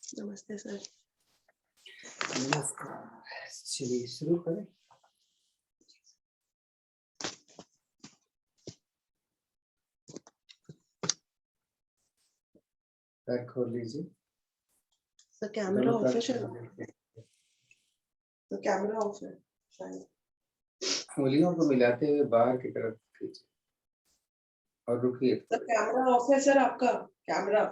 नमस्ते सर। नमस्कार। चलिए शुरू करें। पैर खोल लीजिए। सर कैमरा ऑफ है शायद। तो कैमरा ऑफ है शायद। उंगलियों को मिलाते हुए बाहर की तरफ खींचिए और रुकिए। सर कैमरा ऑफ है सर, आपका कैमरा।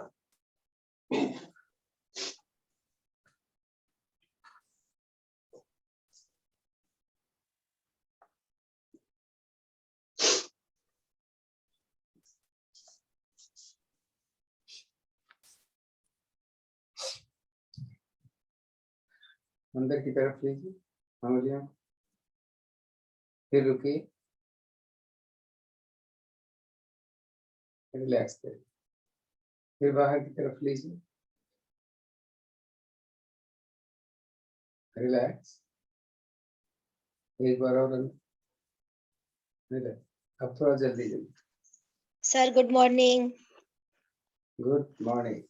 अंदर की तरफ लीजिए उंगलियों, फिर रुकिए, रिलैक्स करिए, फिर बाहर की तरफ लीजिए, रिलैक्स, एक बार और अंदर, रिलैक्स। अब थोड़ा जल्दी जल्दी। Sir good morning. Good morning.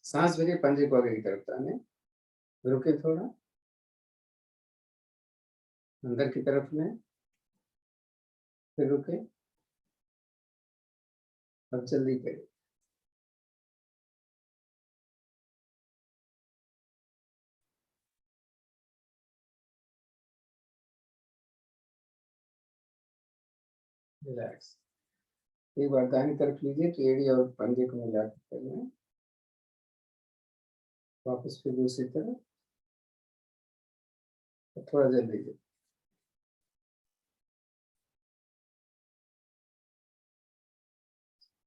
सांस भरिए, पंजे को आगे की तरफ ताने, रुके थोड़ा, अंदर की तरफ में, फिर रुके, अब जल्दी करिए। रिलैक्स। एक बार दाहिनी तरफ लीजिए तो एड़ी और पंजे को मिला के करिए, वापस फिर दूसरी तरफ, थोड़ा जल्दी जल्दी।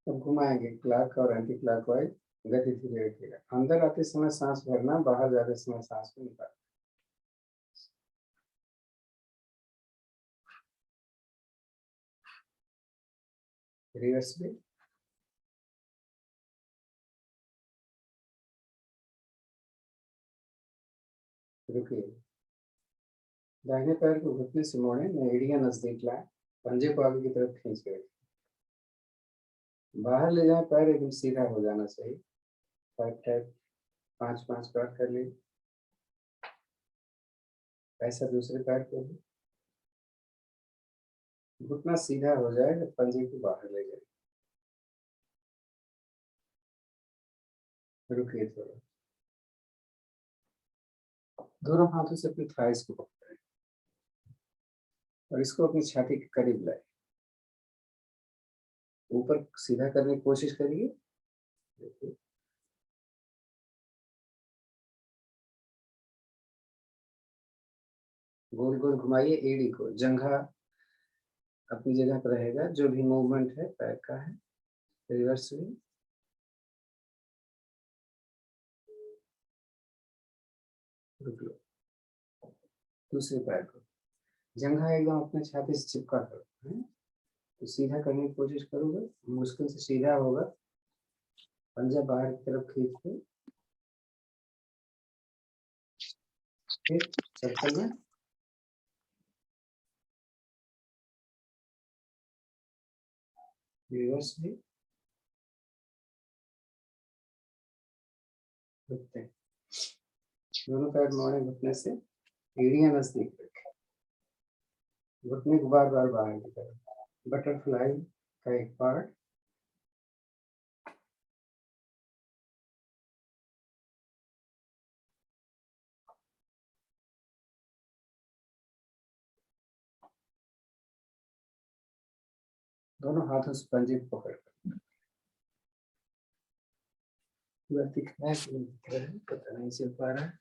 अब घुमाएंगे क्लॉक और एंटी क्लॉकवाइज, गति धीरे रखिएगा। अंदर आते समय सांस भरना, बाहर जाते समय सांस को निकालना। रिवर्स भी। रुकिए, दाहिने पैर को घुटने से मोड़े, एड़ियां नजदीक लाए, पंजे को आगे की तरफ खींच के रखें, बाहर ले जाए, पैर एकदम सीधा हो जाना चाहिए। 5 टाइप 5 बार कर लीजिए। ऐसा दूसरे पैर को भी, घुटना सीधा हो जाए जब पंजे को बाहर ले जाए। रुकिए थोड़ा, दोनों हाथों से अपनी थाइस को पकड़ें और इसको अपनी छाती के करीब लाए, ऊपर सीधा करने की कोशिश करिए। देखिए, गोल गोल घुमाइए एड़ी को, जंघा अपनी जगह पर रहेगा, जो भी मूवमेंट है पैर का है। रिवर्स में, रुक लो, दूसरे पैर को, जंघा एकदम अपने छाती से चिपका करो, है तो सीधा करने की कोशिश करोगे, मुश्किल से सीधा होगा। पंजा बाहर की तरफ खींच के, फिर सर्कल में, रिवर्स भी, रुकते हैं। दोनों पैर मोड़े घुटने से, एड़ियां नजदीक रखें, घुटने को बार बार बाहर की तरफ, बटरफ्लाई का एक पार्ट। दोनों हाथों से पंजे को पकड़ कर, दिखना है कि नहीं दिख रहा है पता नहीं चल पा रहा है।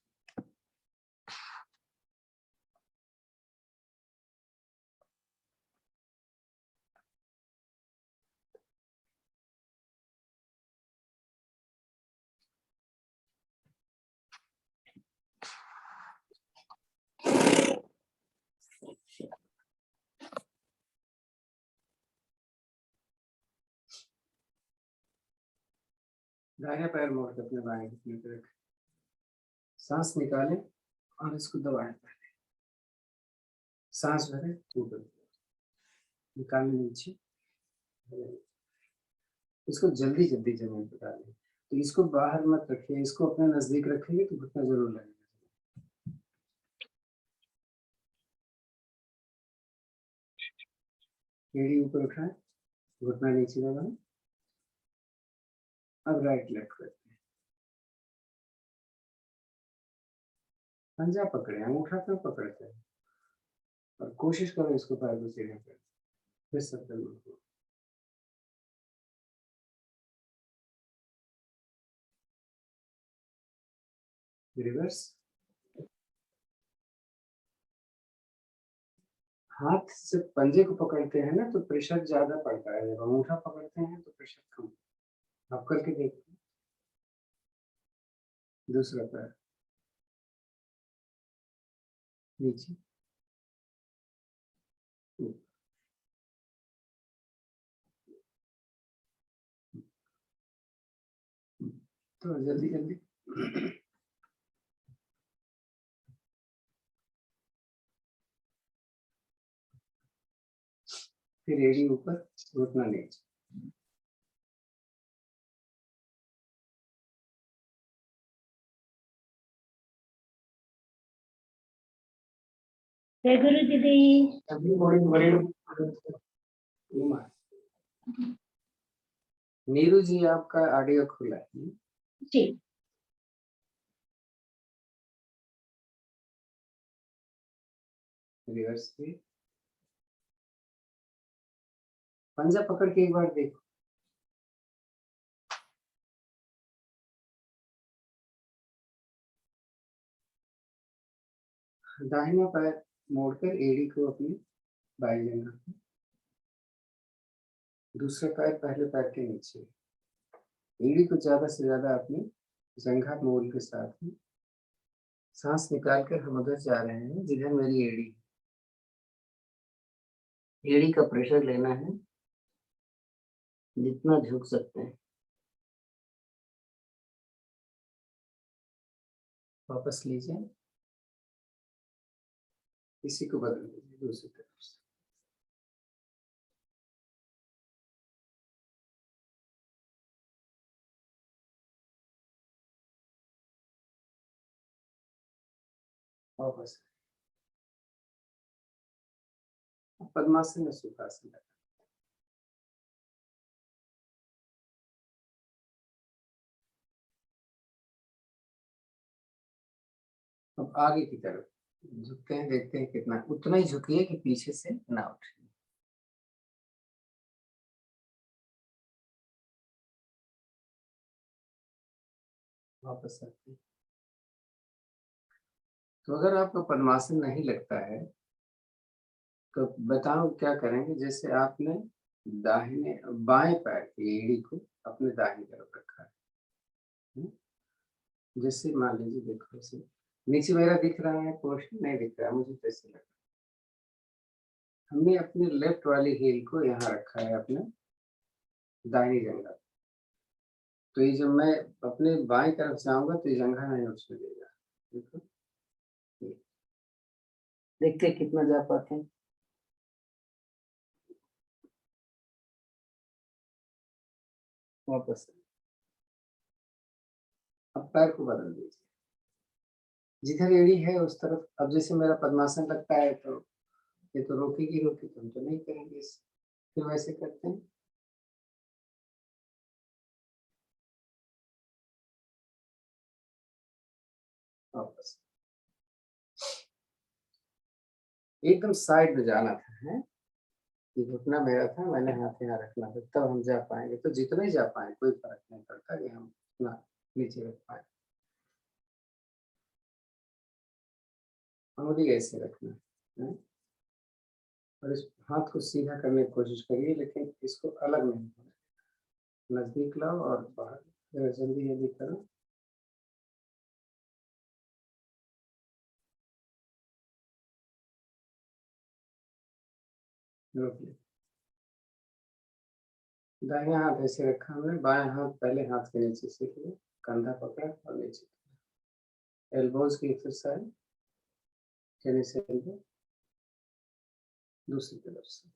दाहिने पैर मोड़ के अपने बाएं घुटने पे रखें, सांस निकालें और इसको दबाएं। पहले सांस भरें, ऊपर निकालें, नीचे, इसको जल्दी जल्दी जमीन पर डालें। तो इसको बाहर मत रखिए, इसको अपने नजदीक रखेंगे तो घुटना जरूर लगेगा। एड़ी ऊपर उठाएं, घुटना नीचे दबाएं। अब राइट लेफ्ट करते हैं, पंजा पकड़े, अंगूठा पर पकड़ते हैं और कोशिश करो इसको पैर को सीधा कर, फिर सर्कल में रिवर्स। हाथ से पंजे को पकड़ते हैं ना तो प्रेशर ज्यादा पड़ता है, जब अंगूठा पकड़ते हैं तो प्रेशर कम। आप करके देखिए। दूसरा पैर नीचे, तो जल्दी जल्दी। फिर एड़ी ऊपर, घुटना नीचे। जय गुरु दीदी। नीरू जी, आपका ऑडियो खुला है जी। रिवर्स पे पंजा पकड़ के एक बार देखो। दाहिना पैर मोड़कर एड़ी को अपनी बाई जगह पे, दूसरा पैर पहले पैर के नीचे, एड़ी को ज्यादा से ज्यादा अपनी जंघा मोड़ के साथ ही सांस निकाल कर हम उधर जा रहे हैं जिधर मेरी एड़ी, एड़ी का प्रेशर लेना है जितना झुक सकते हैं। वापस लीजिए, इसी को बदल दीजिए दूसरी तरफ से। वापस पद्मासन में सुखासन लगा। अब आगे की तरफ झुकते हैं, देखते हैं कितना, उतना ही झुकिए कि पीछे से ना उठे। वापस आते हैं। तो अगर आपको पद्मासन नहीं लगता है तो बताओ क्या करेंगे। जैसे आपने दाहिने बाएं पैर की एड़ी को अपने दाहिनी तरफ रखा है, जैसे मान लीजिए, देखो ऐसे नीचे मेरा दिख रहा है पोर्शन, नहीं दिख रहा है मुझे, कैसे लग रहा है। हमने अपने लेफ्ट वाली हील को यहाँ रखा है अपने दाहिनी जंघा, तो ये जब मैं अपने बाएं तरफ जाऊंगा तो ये जंघा नहीं उछल देगा। देखो, देखते कितना जा पाते हैं। वापस अब पैर को बदल दीजिए, जिधर एड़ी है उस तरफ। अब जैसे मेरा पद्मासन लगता है तो ये तो रोकेगी तो हम तो नहीं करेंगे इसे, फिर वैसे करते हैं। वापस एकदम साइड में जाना था, है ये घुटना मेरा था, मैंने हाथ यहाँ रखना था, तब हम जा पाएंगे। तो जितना ही जा पाए कोई फर्क नहीं पड़ता कि हम इतना नीचे रख पाए। अंगुली ऐसे रखना है और इस हाथ को सीधा करने की कोशिश करिए, लेकिन इसको अलग नहीं होना, नजदीक लाओ और बाहर जल्दी जल्दी करो। दाहिना हाथ ऐसे रखा हमने, बाएं हाथ पहले हाथ के नीचे से लिया, कंधा पकड़ा और नीचे एल्बोज की एक्सरसाइज, टेनिस एल्बो, दूसरी तरफ से।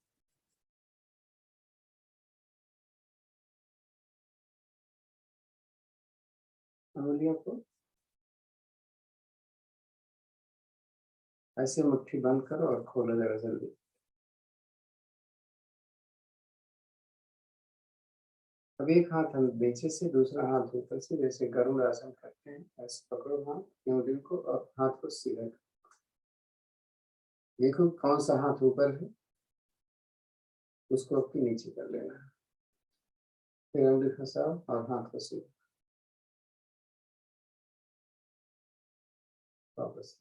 अंगुलियों को ऐसे मुट्ठी बंद करो और खोलो जरा जल्दी। अब एक हाथ हम नीचे से, दूसरा हाथ ऊपर से, जैसे गरुड़ आसन करते हैं ऐसे पकड़ो हाथ, उंगलियों को, और हाथ को सीधा करो। देखो कौन सा हाथ ऊपर है, उसको अपने नीचे कर लेना है। फिर उंगली फंसाओ और हाथ को सीधा वापस।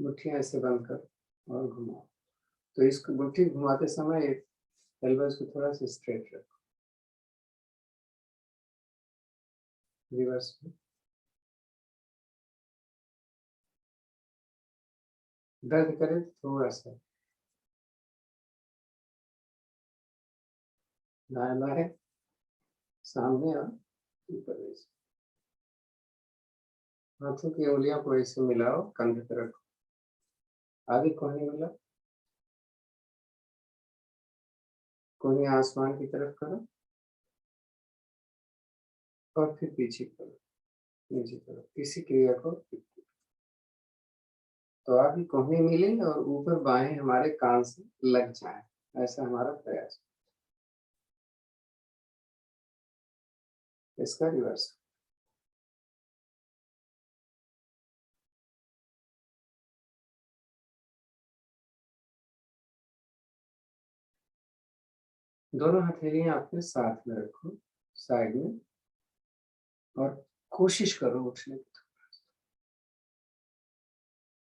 मुट्ठियां ऐसे बंद करो और घुमाओ। तो इसको मुट्ठी घुमाते समय एल्बोज को थोड़ा सा स्ट्रेट रखो। रिवर्स में दर्द करे तो थोड़ा सा दाएं बाएं, सामने और ऊपर नीचे। हाथों की उंगलियों को ऐसे मिलाओ, कंधे पर रखो, आगे कोहनी मिलाओ, कोहनी आसमान की तरफ करो और फिर पीछे करो, नीचे करो। इसी क्रिया को तो आगे कोहनी मिले और ऊपर बाएं हमारे कान से लग जाए, ऐसा हमारा प्रयास। इसका रिवर्स। दोनों हथेलियां अपने साथ में रखो साइड में, और कोशिश करो उठने की।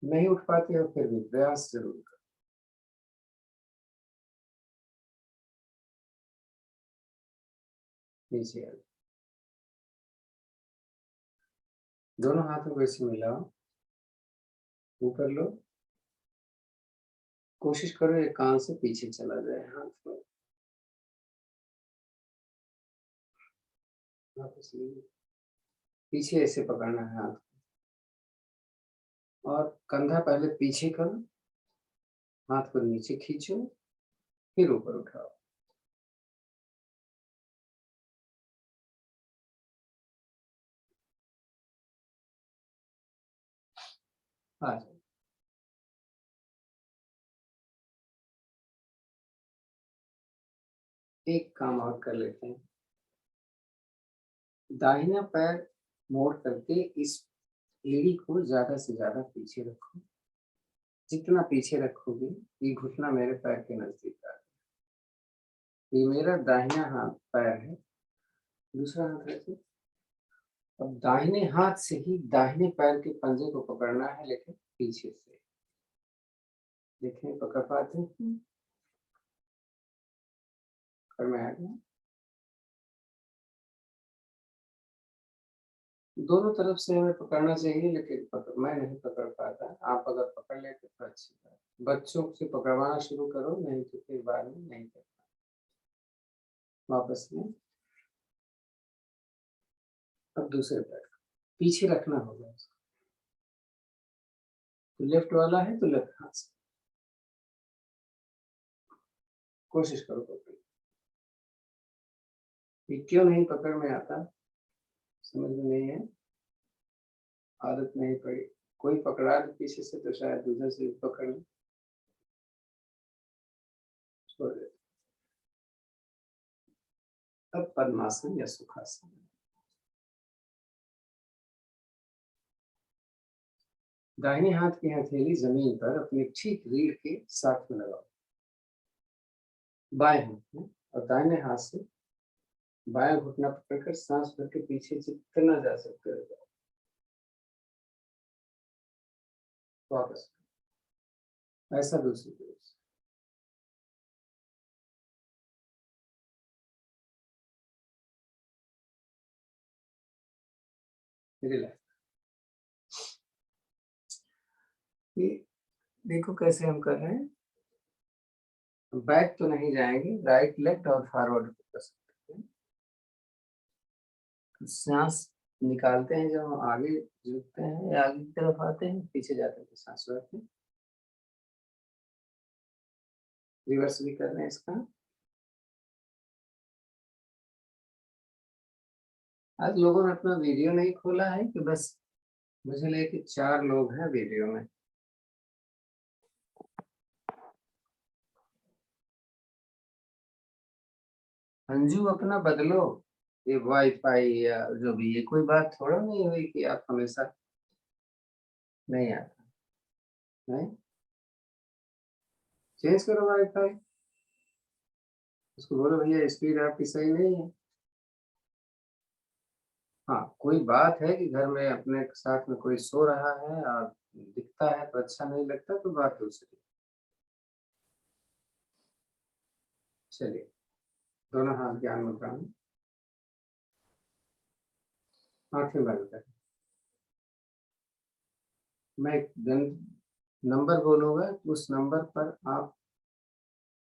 नहीं उठ पाते हो फिर भी प्रयास जरूर करो। नीचे आ, दोनों हाथों को ऐसे मिलाओ, ऊपर लो, कोशिश करो एक कान से पीछे चला जाए हाथ में। पीछे ऐसे पकड़ना है हाथ, और कंधा पहले पीछे करो, हाथ को नीचे खींचो, फिर ऊपर उठाओ। आ जाओ। एक काम और कर लेते हैं, दाहिना पैर मोड़ करके इस एड़ी को ज्यादा से ज्यादा पीछे रखो। जितना पीछे रखोगे ये घुटना मेरे पैर के नजदीक आ जाए। ये मेरा दाहिना हाथ पैर है, दूसरा हाथ रखो। अब दाहिने हाथ से ही दाहिने पैर के पंजे को पकड़ना है, लेकिन पीछे से। देखें पकड़ पाते हैं? कर में आ गया। दोनों तरफ से हमें पकड़ना चाहिए, लेकिन मैं नहीं पकड़ पाता। आप अगर पकड़ लेते तो अच्छी बात। बच्चों से पकड़वाना शुरू करो, नहीं तो फिर बाद में नहीं कर पाते। वापस में अब दूसरे पैर पीछे रखना होगा। तो लेफ्ट वाला है तो लेफ्ट हाथ से कोशिश करो पकड़। ये क्यों नहीं पकड़ में आता, समझ में नहीं है, आदत नहीं पड़ी। कोई पकड़ा दे पीछे से तो शायद उधर से पकड़ ले, छोड़ दे। अब पद्मासन या सुखासन। दाहिने हाथ की हथेली जमीन पर अपनी ठीक रीढ़ के साथ में लगाओ, बाएं हाथ में, और दाहिने हाथ से बायां घुटना पकड़कर सांस भर के पीछे जितना जा सकते हो वापस। ऐसा दूसरी तरफ से। रिलैक्स। ये देखो कैसे हम कर रहे हैं। बैक तो नहीं जाएंगे, राइट लेफ्ट और फॉरवर्ड कर सकते हैं। सांस निकालते हैं जब हम आगे झुकते हैं या आगे की तरफ आते हैं, पीछे जाते हैं तो सांस रोकते हैं। रिवर्स भी कर रहे हैं इसका। आज लोगों ने अपना वीडियो नहीं खोला है कि बस मुझे लेके 4 लोग हैं वीडियो में। अंजू अपना बदलो, ये वाईफाई या जो भी, ये कोई बात थोड़ा नहीं हुई कि आप हमेशा नहीं आता। नहीं, चेंज करो वाईफाई, उसको बोलो भैया स्पीड आपकी सही नहीं है। हाँ, कोई बात है कि घर में अपने साथ में कोई सो रहा है और दिखता है तो अच्छा नहीं लगता, तो बात दूसरी। चलिए, दोनों हाथ ज्ञान मुद्रा में, आंखें बंद करें। मैं एक नंबर बोलूंगा, उस नंबर पर आप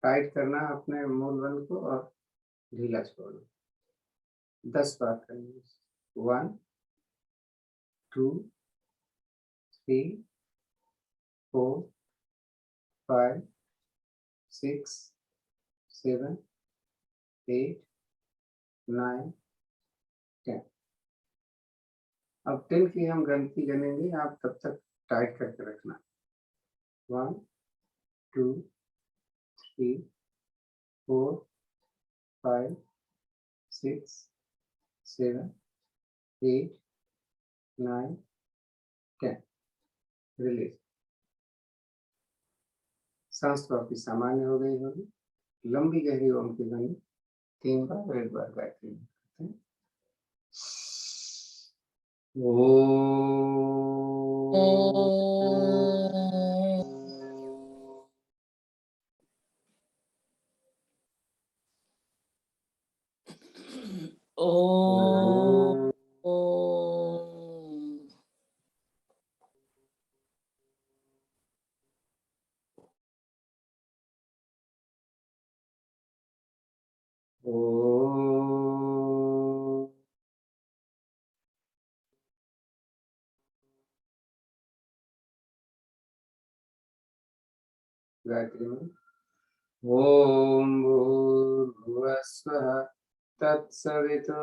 टाइट करना है अपने मूल बल को और ढीला छोड़ना। 10 बार करेंगे। 1 2 3 4 5 6 7 8 9 10। अब 10 की हम गिनती गिनेंगे, आप तब तक टाइट करके रखना। 1 2 3 4 5 6 7 8 9 10। रिलीज। सांस तो आपकी सामान्य हो गई होगी। लंबी गहरी ओम की ध्वनि 3 बार और 1 बार गायत्री में करते हैं। Om. गायत्री में ओम भूर्भुवस्वः तत्सवितुर्वरेण्यं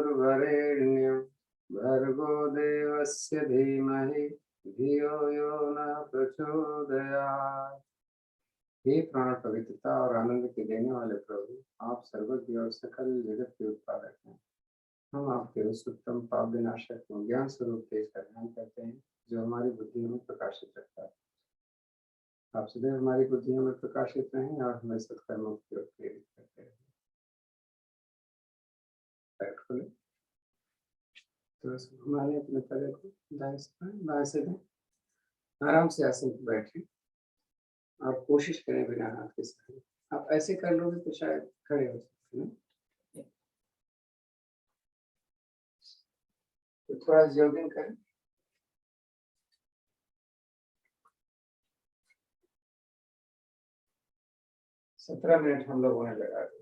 भर्गो देवस्य धीमहि धियो यो नः प्रचोदयात्। हे प्राण पवित्रता और आनंद के देने वाले प्रभु, आप सर्वज्ञ और सकल जगत के उत्पादक हैं। हम आपके उस उत्तम पाप विनाशक ज्ञान स्वरूप तेज का ध्यान करते हैं जो हमारी बुद्धियों में प्रकाशित रखता है। आप सदैव हमारी बुद्धियों में प्रकाशित रहें और हमें सत्कर्मों की ओर प्रेरित करते रहें। पैर खोलें, तो हमारे अपने पैर को दाएं से दें। आराम से आसन पर बैठें और कोशिश करें बिना हाथ के सहारे। आप ऐसे कर लोगे तो शायद खड़े हो सकते हैं। तो थोड़ा जॉगिंग करें। सत्रह मिनट हम लोगों ने लगा दिए।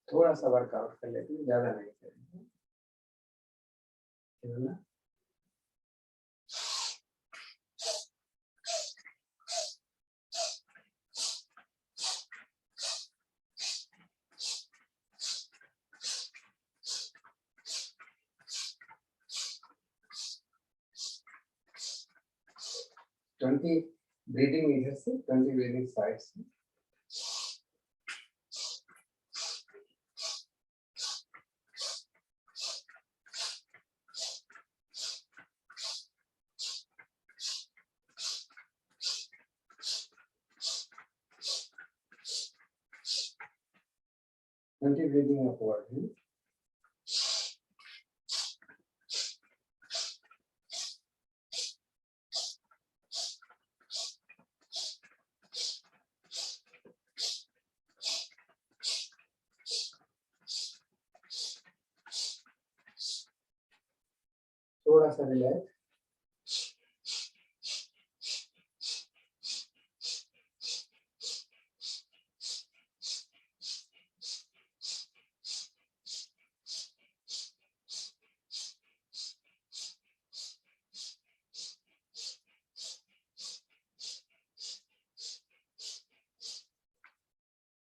थोड़ा सा वर्कआउट कर लेते हैं, ज्यादा नहीं करेंगे। 20 ब्रीदिंग इधर से, 20 ब्रीदिंग साइड से। 20 breathing upward. थोड़ा सा रिलैक्स.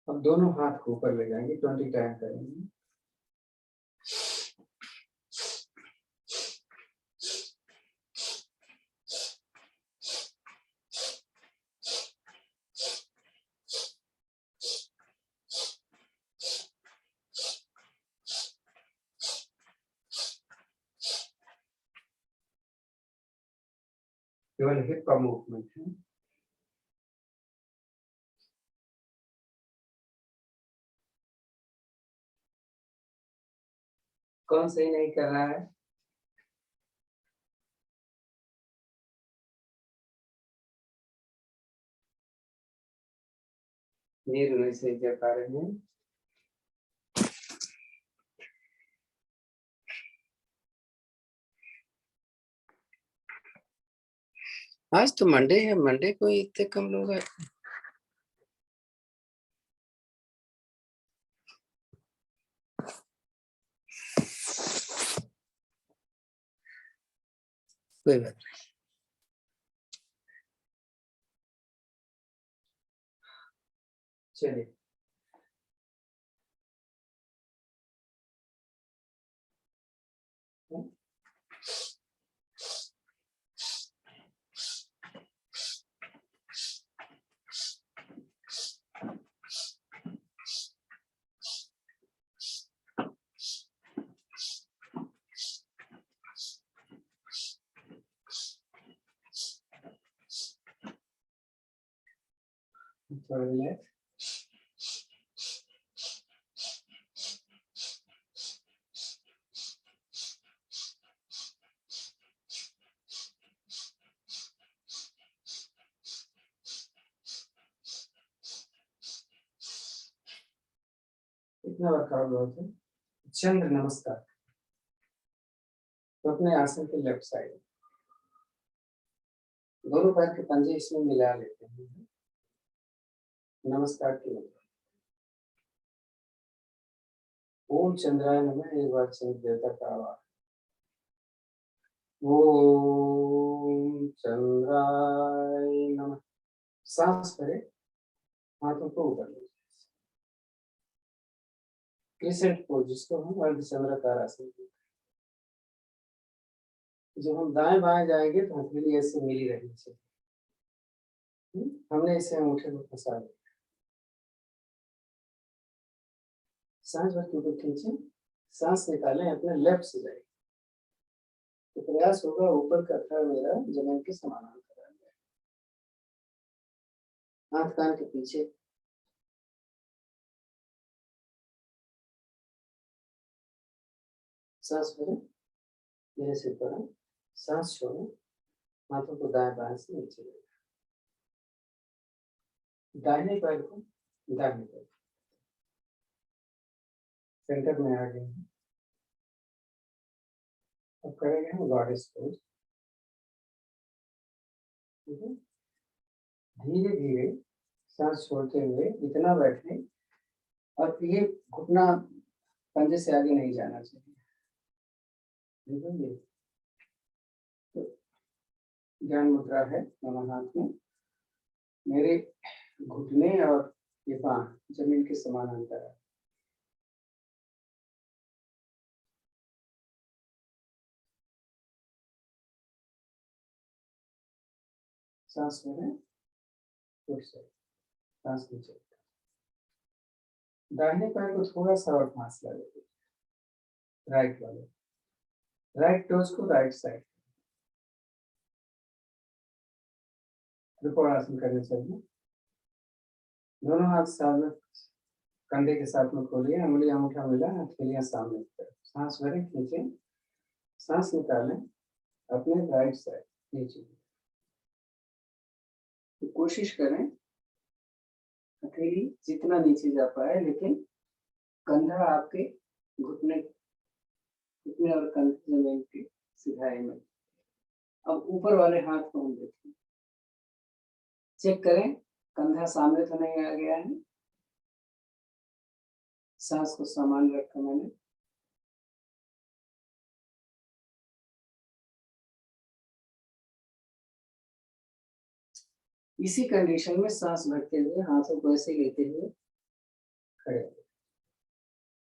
अब दोनों हाथ को ऊपर ले जाएंगे, 20 टाइम करेंगे. केवल हिप का मूवमेंट है. कौन सही नहीं कर रहा है? नीरू नहीं सही कर पा रहे हैं. आज तो मंडे है, मंडे को इतने कम लोग आए. कोई बात नहीं. चलिए. थोड़ा रिलैक्स. इतना वर्कआउट बहुत है. चंद्र नमस्कार. तो अपने आसन के लेफ्ट साइड दोनों पैर के पंजे इसमें मिला लेते हैं. नमस्कार की मुद्रा. ओम चंद्राय नमः. एक बार चंद्र देवता का आवाज. ओम चंद्राय नमः. सांस भरे, हाथों को ऊपर ले. क्रिसेंट पोज, जिसको हम अर्धचंद्राकार आसन कहते हैं. जब हम दाएं बाएं जाएंगे तो हथेली ऐसे मिली रहनी चाहिए. हमने इसे अंगूठे को फंसा दिया. सांस भर के ऊपर खींचे, सांस निकालें, अपने लेफ्ट से जाए. तो प्रयास होगा ऊपर का थर मेरा जमीन के समानांतर आ जाए. हाथ कान के पीछे. सांस भरें, धीरे से ऊपर. सांस छोड़ें, हाथों को दाएं बाएं से नीचे ले. दाहिने पैर को दाहिने पैर सेंटर में आ गए. अब करेंगे हम गॉडेस पोज. धीरे धीरे सांस छोड़ते हुए इतना बैठे, और ये घुटना पंजे से आगे नहीं जाना चाहिए. तो ज्ञान मुद्रा है दोनों हाथ में. मेरे घुटने और ये बांह जमीन के समानांतर है. सांस भरें, सांस नीचे. दाहिने पैर को थोड़ा सा और फासला दे. राइट वाले राइट टोज को राइट साइड. त्रिकोणासन करने चाहिए. दोनों हाथ सामने कंधे के साथ में खोलिए, उंगली अंगूठा मिला, हथेलियां सामने की तरफ, सांस भरें, खींचें, सांस निकालें अपने राइट साइड नीचे। तो कोशिश करें हथेली जितना नीचे जा पाए, लेकिन कंधा आपके घुटने और कंधे जमीन की सिधाई में। अब ऊपर वाले हाथ को हम देखें, चेक करें कंधा सामने तो नहीं आ गया है, सांस को सामान्य रखा मैंने। इसी कंडीशन में सांस भरते हुए हाथों को ऐसे लेते हुए खड़े,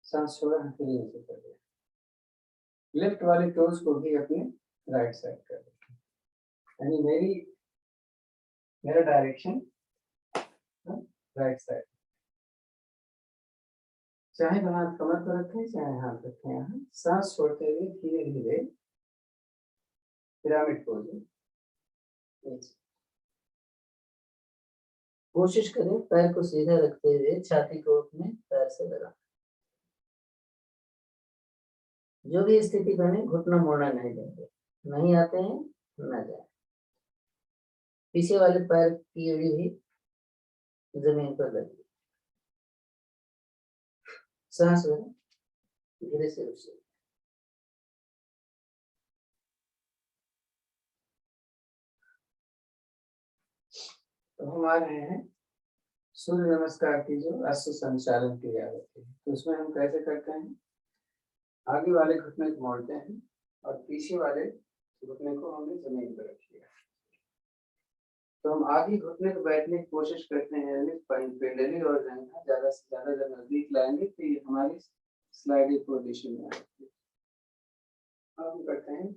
सांस छोड़ा, हथेली नीचे कर दिया। लेफ्ट वाले टोज को भी अपने राइट साइड कर दें, यानी मेरा डायरेक्शन राइट साइड। चाहे तो हाथ कमर पर रखें, चाहे हाथ रखें यहाँ। सांस छोड़ते हुए धीरे धीरे पिरामिड पोज। कोशिश करें पैर को सीधा रखते हुए छाती को अपने पैर से लगा। जो भी स्थिति बने घुटना मोड़ना नहीं देंगे, नहीं आते हैं न जाए। पीछे वाले पैर की एड़ी भी जमीन पर लगी। सांस लें, धीरे से उसे तो हम आ रहे हैं सूर्य नमस्कार की जो अश्व संचालन क्रिया होती है। तो उसमें हम कैसे करते हैं, आगे वाले घुटने को मोड़ते हैं और पीछे वाले घुटने को हमने जमीन पर रख लिया। तो हम आगे घुटने को बैठने की कोशिश करते हैं, पिंडली और जंघा ज्यादा से ज्यादा जब नजदीक लाएंगे तो ये हमारी स्लाइडिंग पोजीशन में आती है। अब हम करते हैं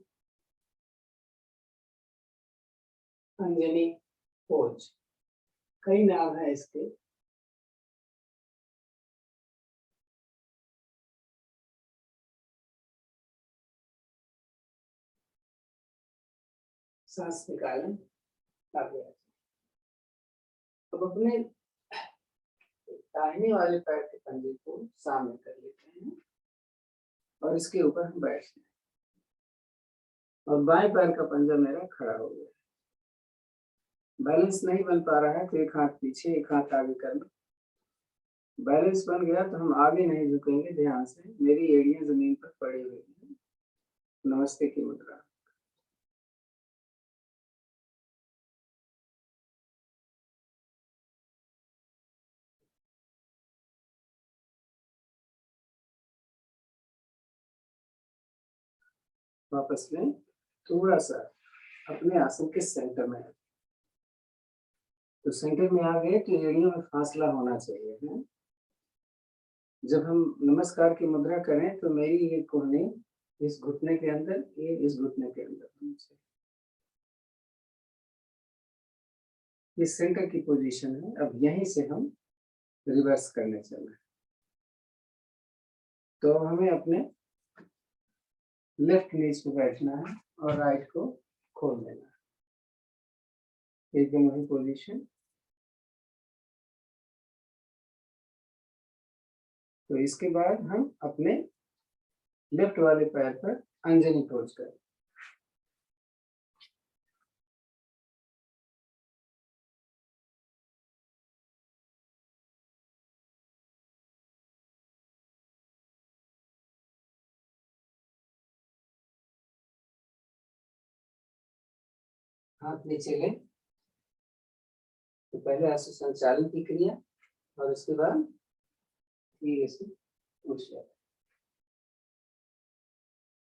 अंजनी पोज। कई नाम है इसके, सांस निकालें, आगे। अब अपने दाहिने वाले पैर के पंजे को सामने कर लेते हैं और इसके ऊपर हम बैठते हैं और बाएं पैर का पंजा मेरा खड़ा हो गया। बैलेंस नहीं बन पा रहा है तो एक हाथ पीछे एक हाथ आगे करना। बैलेंस बन गया तो हम आगे नहीं झुकेंगे, ध्यान से मेरी एड़ियां जमीन पर पड़ी हुई है। नमस्ते की मुद्रा। वापस में थोड़ा सा अपने आसन के सेंटर में, तो सेंटर में आ गए तो एड़ियों में फासला होना चाहिए है। जब हम नमस्कार की मुद्रा करें तो मेरी ये कोहनी इस घुटने के अंदर, ये इस घुटने के अंदर होनी चाहिए। ये सेंटर की पोजीशन है। अब यहीं से हम रिवर्स करने चल रहे हैं। तो हमें अपने लेफ्ट नीज पे बैठना है और राइट को खोल देना है, एकदम वही पोजीशन। तो इसके बाद हम अपने लेफ्ट वाले पैर पर अंजनी पोज करें। हाथ नीचे लें, तो पहले आसन संचालन की क्रिया और उसके बाद धीरे से उठ जाए।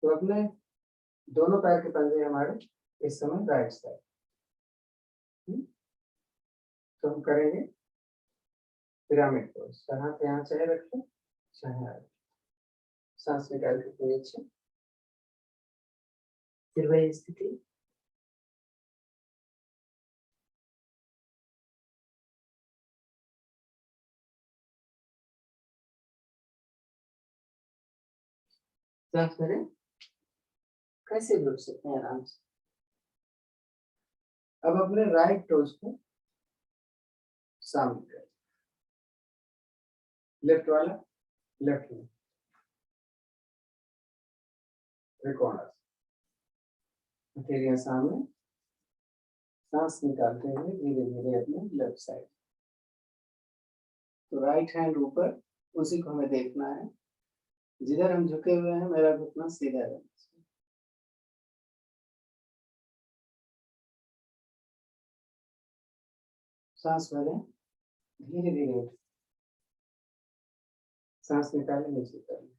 तो अपने दोनों पैर के पंजे हमारे इस समय राइट साइड। तो हम करेंगे पिरामिड पोज। हाथ यहाँ चाहे रखें चाहे आगे, सांस निकाल के नीचे, फिर वही स्थिति। सांस करें, कैसे भी उठ सकते हैं आराम से। अब अपने राइट टोज को सामने करें, लेफ्ट वाला लेफ्ट में त्रिकोणासन, हथेलियां सामने, सांस निकालते हुए धीरे धीरे अपने लेफ्ट साइड। तो राइट हैंड ऊपर, उसी को हमें देखना है। जिधर हम झुके हुए हैं मेरा घुटना सीधा रहना चाहिए। सांस भरें, धीरे धीरे उठें, सांस निकालें, नीचे कर लें।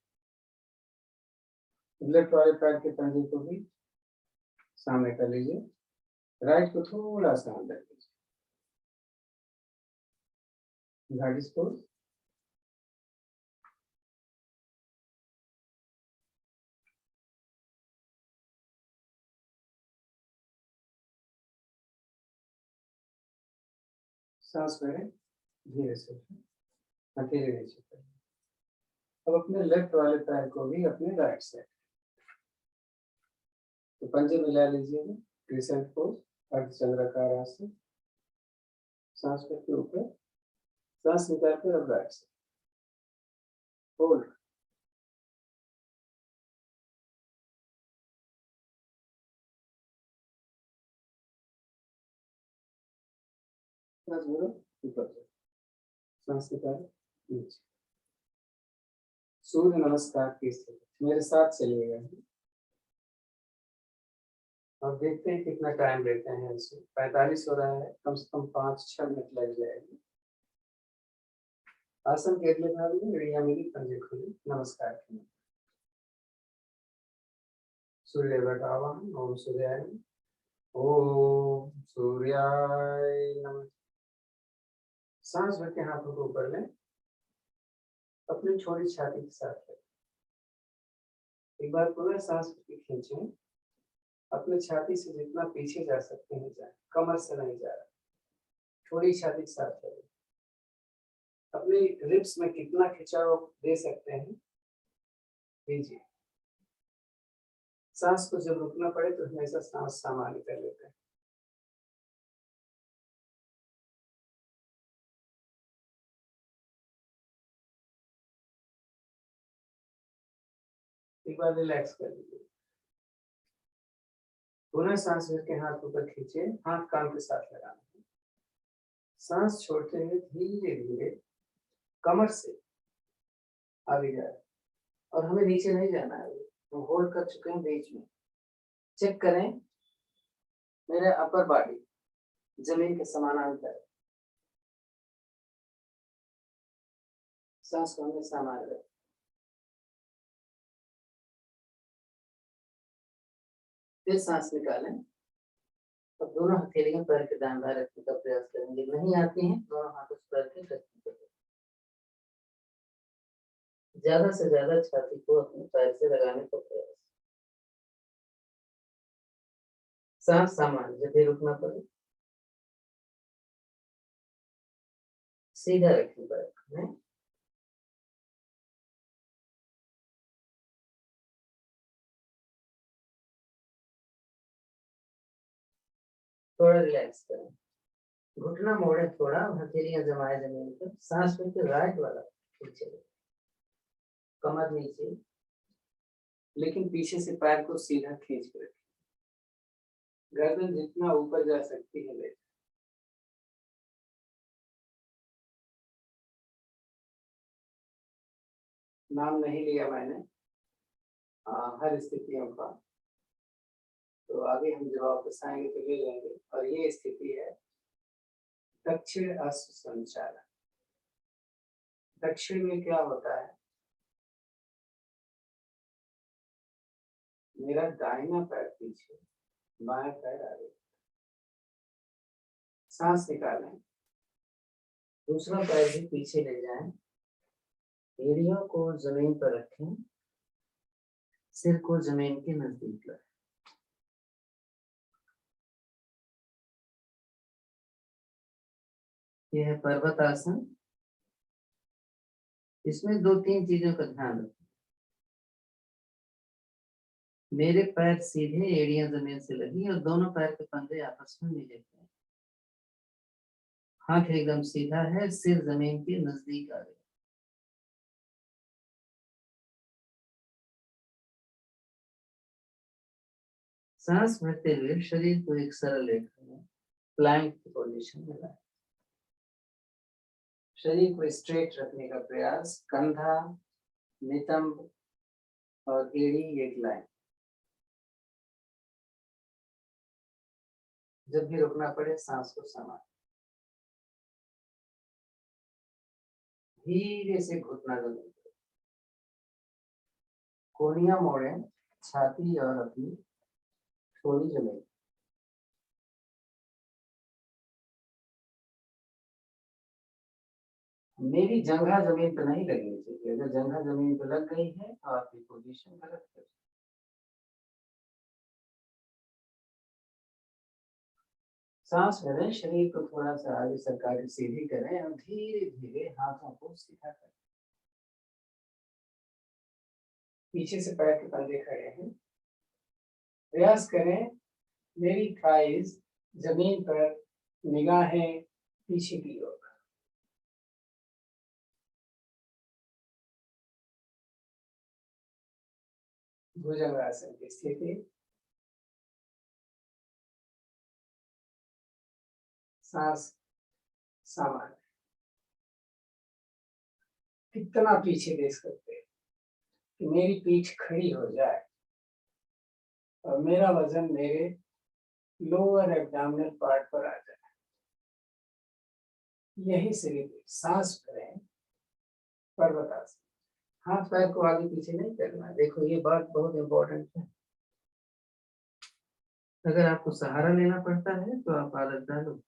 लेफ्ट वाले पैर के पंजे को भी सामने कर लीजिए, राइट को थोड़ा सा अंदर कीजिए। घाटी पोज। सांस भरें, धीरे से हथेली नीचे कर लें। अब अपने लेफ्ट वाले पैर को भी अपने राइट साइड, तो पंजे मिला लीजिए, क्रिसेंट पोज, अर्धचंद्राकार आसन। सांस करके ऊपर, सांस निकाल कर अब राइट साइड होल्ड। सांस भरो, ऊपर सांस निकाल नीचे। सूर्य नमस्कार की स्थिति, मेरे साथ चलिएगा और देखते हैं कितना टाइम लेते हैं। इसमें 45 हो रहा है, कम से कम 5-6 मिनट लग जाएगी। आसन के अगले भाग में एड़ियां मिली, पंजे खुली, नमस्कार की। सूर्य बैठा हुआ, ओम सूर्याय, ओम सूर्याय नमः। सांस भर के हाथों को ऊपर लें, अपनी छोटी छाती के साथ लें। एक बार पूरा सांस भर के खींचें, अपने छाती से जितना पीछे जा सकते हैं जाए, कमर से नहीं जा रहा, थोड़ी छाती के साथ लें। अपनी रिब्स में कितना खिंचाव दे सकते हैं दीजिए। सांस को जब रुकना पड़े तो हमेशा सांस सामान्य कर लेते हैं। एक बार रिलैक्स कर लीजिए, पुनः सांस भर के हाथ ऊपर खींचे, हाथ कान के साथ लगाना है। सांस छोड़ते हुए धीरे धीरे कमर से आगे जाए, और हमें नीचे नहीं जाना है, हम होल्ड कर चुके हैं बीच में। चेक करें, मेरा अपर बॉडी जमीन के समानांतर, सांस को हमें सामान्य रखें। फिर सांस निकालें और दोनों हथेलियां पैर के दाएं बाएं रखने का प्रयास करेंगे। नहीं आती हैं, दोनों हाथों से पैर के रखने का, ज्यादा से ज्यादा छाती को अपने पैर से लगाने का प्रयास। सांस सामान्य, जब भी रुकना पड़े सीधा रखें पैर में। थोड़ा रिलैक्स करें, घुटना मोड़े थोड़ा, हथेलियां जमाए जमीन पर। सांस में के राइट वाला पीछे, कमर नीचे, लेकिन पीछे से पैर को सीधा खींच कर रखें। गर्दन जितना ऊपर जा सकती है ले। नाम नहीं लिया मैंने हर स्थितियों का, तो आगे हम जब वापस आएंगे तो ले लेंगे। और ये स्थिति है दक्षिण अश्व संचालन। दक्षिण में क्या होता है, मेरा दाहिना पैर पीछे, बाएं पैर आगे। सांस निकालें, दूसरा पैर भी पीछे ले जाएं, एड़ियों को जमीन पर रखें, सिर को जमीन के नजदीक लाएं। यह है पर्वत आसन। इसमें 2-3 चीजों का ध्यान रखें। मेरे पैर सीधे, एड़ियां जमीन से लगी और दोनों पैर के पंजे आपस में मिले हुए हैं। हाथ एकदम सीधा है, सिर जमीन के नजदीक आ गया। सांस भरते हुए शरीर को एक सरल रेखा में प्लैंक की पोजीशन में लाएं। शरीर को स्ट्रेट रखने का प्रयास, कंधा, नितंब और एड़ी एक लाइन। जब भी रुकना पड़े सांस को संभालें। धीरे से घुटना जमीन पर, कोहनियां मोड़ें, छाती और अपनी थोड़ी जमीन। मेरी जंघा जमीन पर नहीं लगनी चाहिए। अगर जंघा जमीन पर लग गई है तो आपकी पोजीशन गलत है। सांस भरें, शरीर को थोड़ा सा आगे सरकार सीधी करें और धीरे धीरे हाथों को सीधा करें। पीछे से पैर के पंजे खड़े हैं। प्रयास करें मेरी थाइज जमीन पर, निगाहें पीछे की ओर। भुजंगासन की स्थिति। सांस सामान्य। कितना पीछे दे सकते हैं कि मेरी पीठ खड़ी हो जाए और मेरा वजन मेरे लोअर एब्डोमिनल पार्ट पर आ जाए। यही सिर्फ सांस भरें, पर्वतासन। हाथ पैर को आगे पीछे नहीं करना है। देखो ये बात बहुत इंपॉर्टेंट है। अगर आपको सहारा लेना पड़ता है तो आप आदत डालो।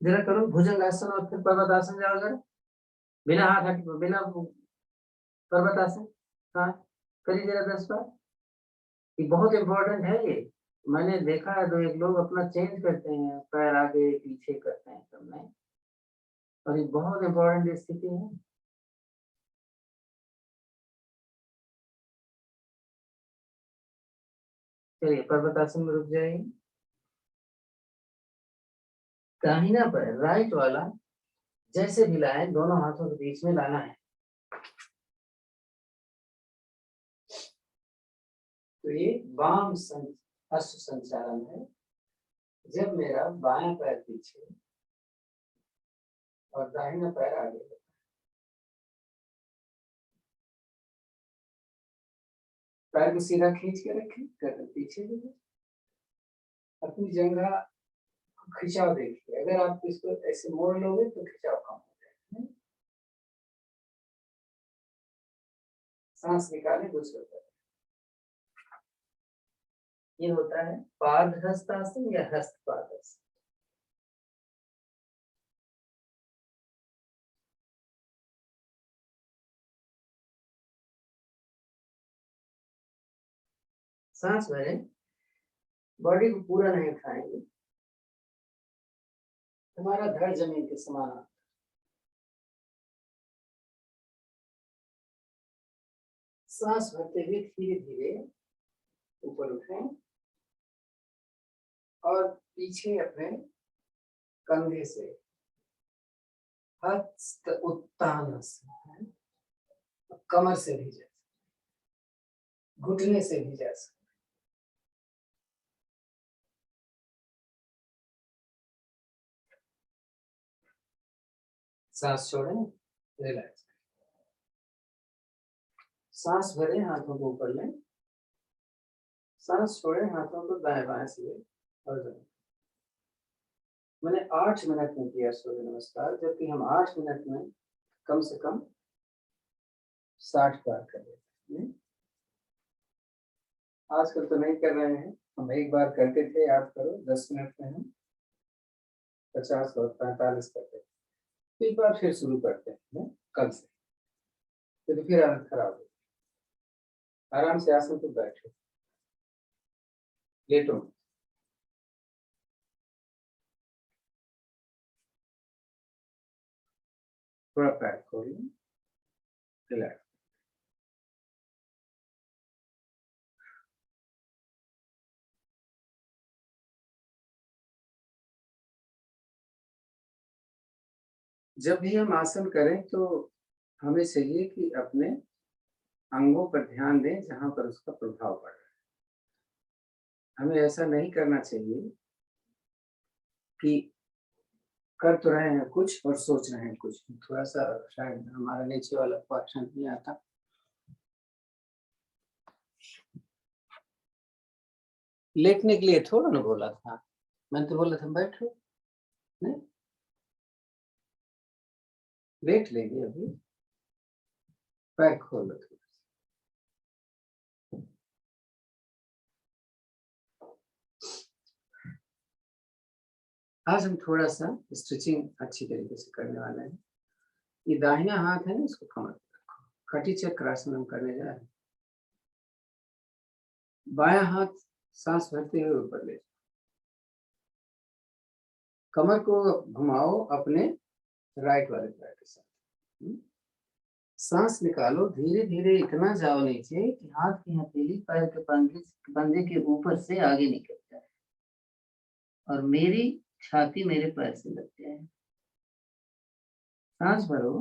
जरा करो भुजंगासन और फिर पर्वतासन जाओ जरा, बिना हाथ हट, बिना पर्वतासन। हाँ करिए जरा 10 बार। ये बहुत इंपॉर्टेंट है। ये मैंने देखा है तो एक लोग अपना चेंज करते हैं, पैर आगे पीछे करते हैं सब में, और ये बहुत इंपॉर्टेंट स्थिति है। चलिए पर्वतासन में रुक जाइए। दाहिना पैर, राइट वाला, जैसे भी लाए दोनों हाथों के बीच में लाना है। तो ये वाम अश्व संचालन है। जब मेरा बायां पैर पीछे और दाहिना पैर आगे होता है। पैर को सीधा खींच के रखें, गर्दन पीछे भी। अपनी जंघा खिंचाव देखिए। अगर आप इसको ऐसे मोड़ लोगे तो खिंचाव कम हो जाएगा। सांस निकालें दूसरे तरफ। ये होता है पाद हस्तासन या हस्त पादासन। सांस भरें, बॉडी को पूरा नहीं उठाएंगे। हमारा धड़ जमीन के समान। सांस भरते हुए धीरे धीरे ऊपर उठें और पीछे अपने कंधे से हस्त उत्तानासन, कमर से भी जा सकते, घुटने से भी जा सकते। सांस छोड़ें, रिलैक्स। सांस भरें, हाथों को ऊपर लें। सांस छोड़ें, हाथों को दाएं बाएं से और जमीन। मैंने 8 मिनट में किया सूर्य नमस्कार, जबकि हम 8 मिनट में कम से कम 60 बार कर लेते हैं। आजकल तो नहीं कर रहे हैं, हम एक बार करते थे, याद करो 10 मिनट में हम 50 और 45 करते थे। एक बार फिर शुरू करते हैं कल से, तो फिर आदत खराब हो। आराम से आसन पर बैठो, लेटो। थोड़ा पैर खोलिए, रिलैक्स। जब भी हम आसन करें तो हमें चाहिए कि अपने अंगों पर ध्यान दें जहां पर उसका प्रभाव पड़ रहा है। हमें ऐसा नहीं करना चाहिए कि कर तो रहे हैं कुछ और सोच रहे हैं कुछ। थोड़ा सा शायद हमारा नीचे वाला क्वेश्चन नहीं आता। लेटने के लिए थोड़ा ना बोला था, मैंने तो बोला था बैठो। नहीं, लेट लेंगे अभी, पैर खोलो थोड़ा। आज हम थोड़ा सा स्ट्रेचिंग अच्छी तरीके से करने वाले हैं। ये दाहिना हाथ है ना, इसको कमर पे रखो। कटी चक्रासन हम करने जा रहे हैं। बायां हाथ सांस भरते हुए ऊपर ले, कमर को घुमाओ अपने राइट वाले पैर के साथ। सांस निकालो, धीरे धीरे इतना जाओ नीचे कि हाथ की हथेली पैर के पंजे के ऊपर से आगे निकल जाए और मेरी छाती मेरे पैर से लग जाए। सांस भरो,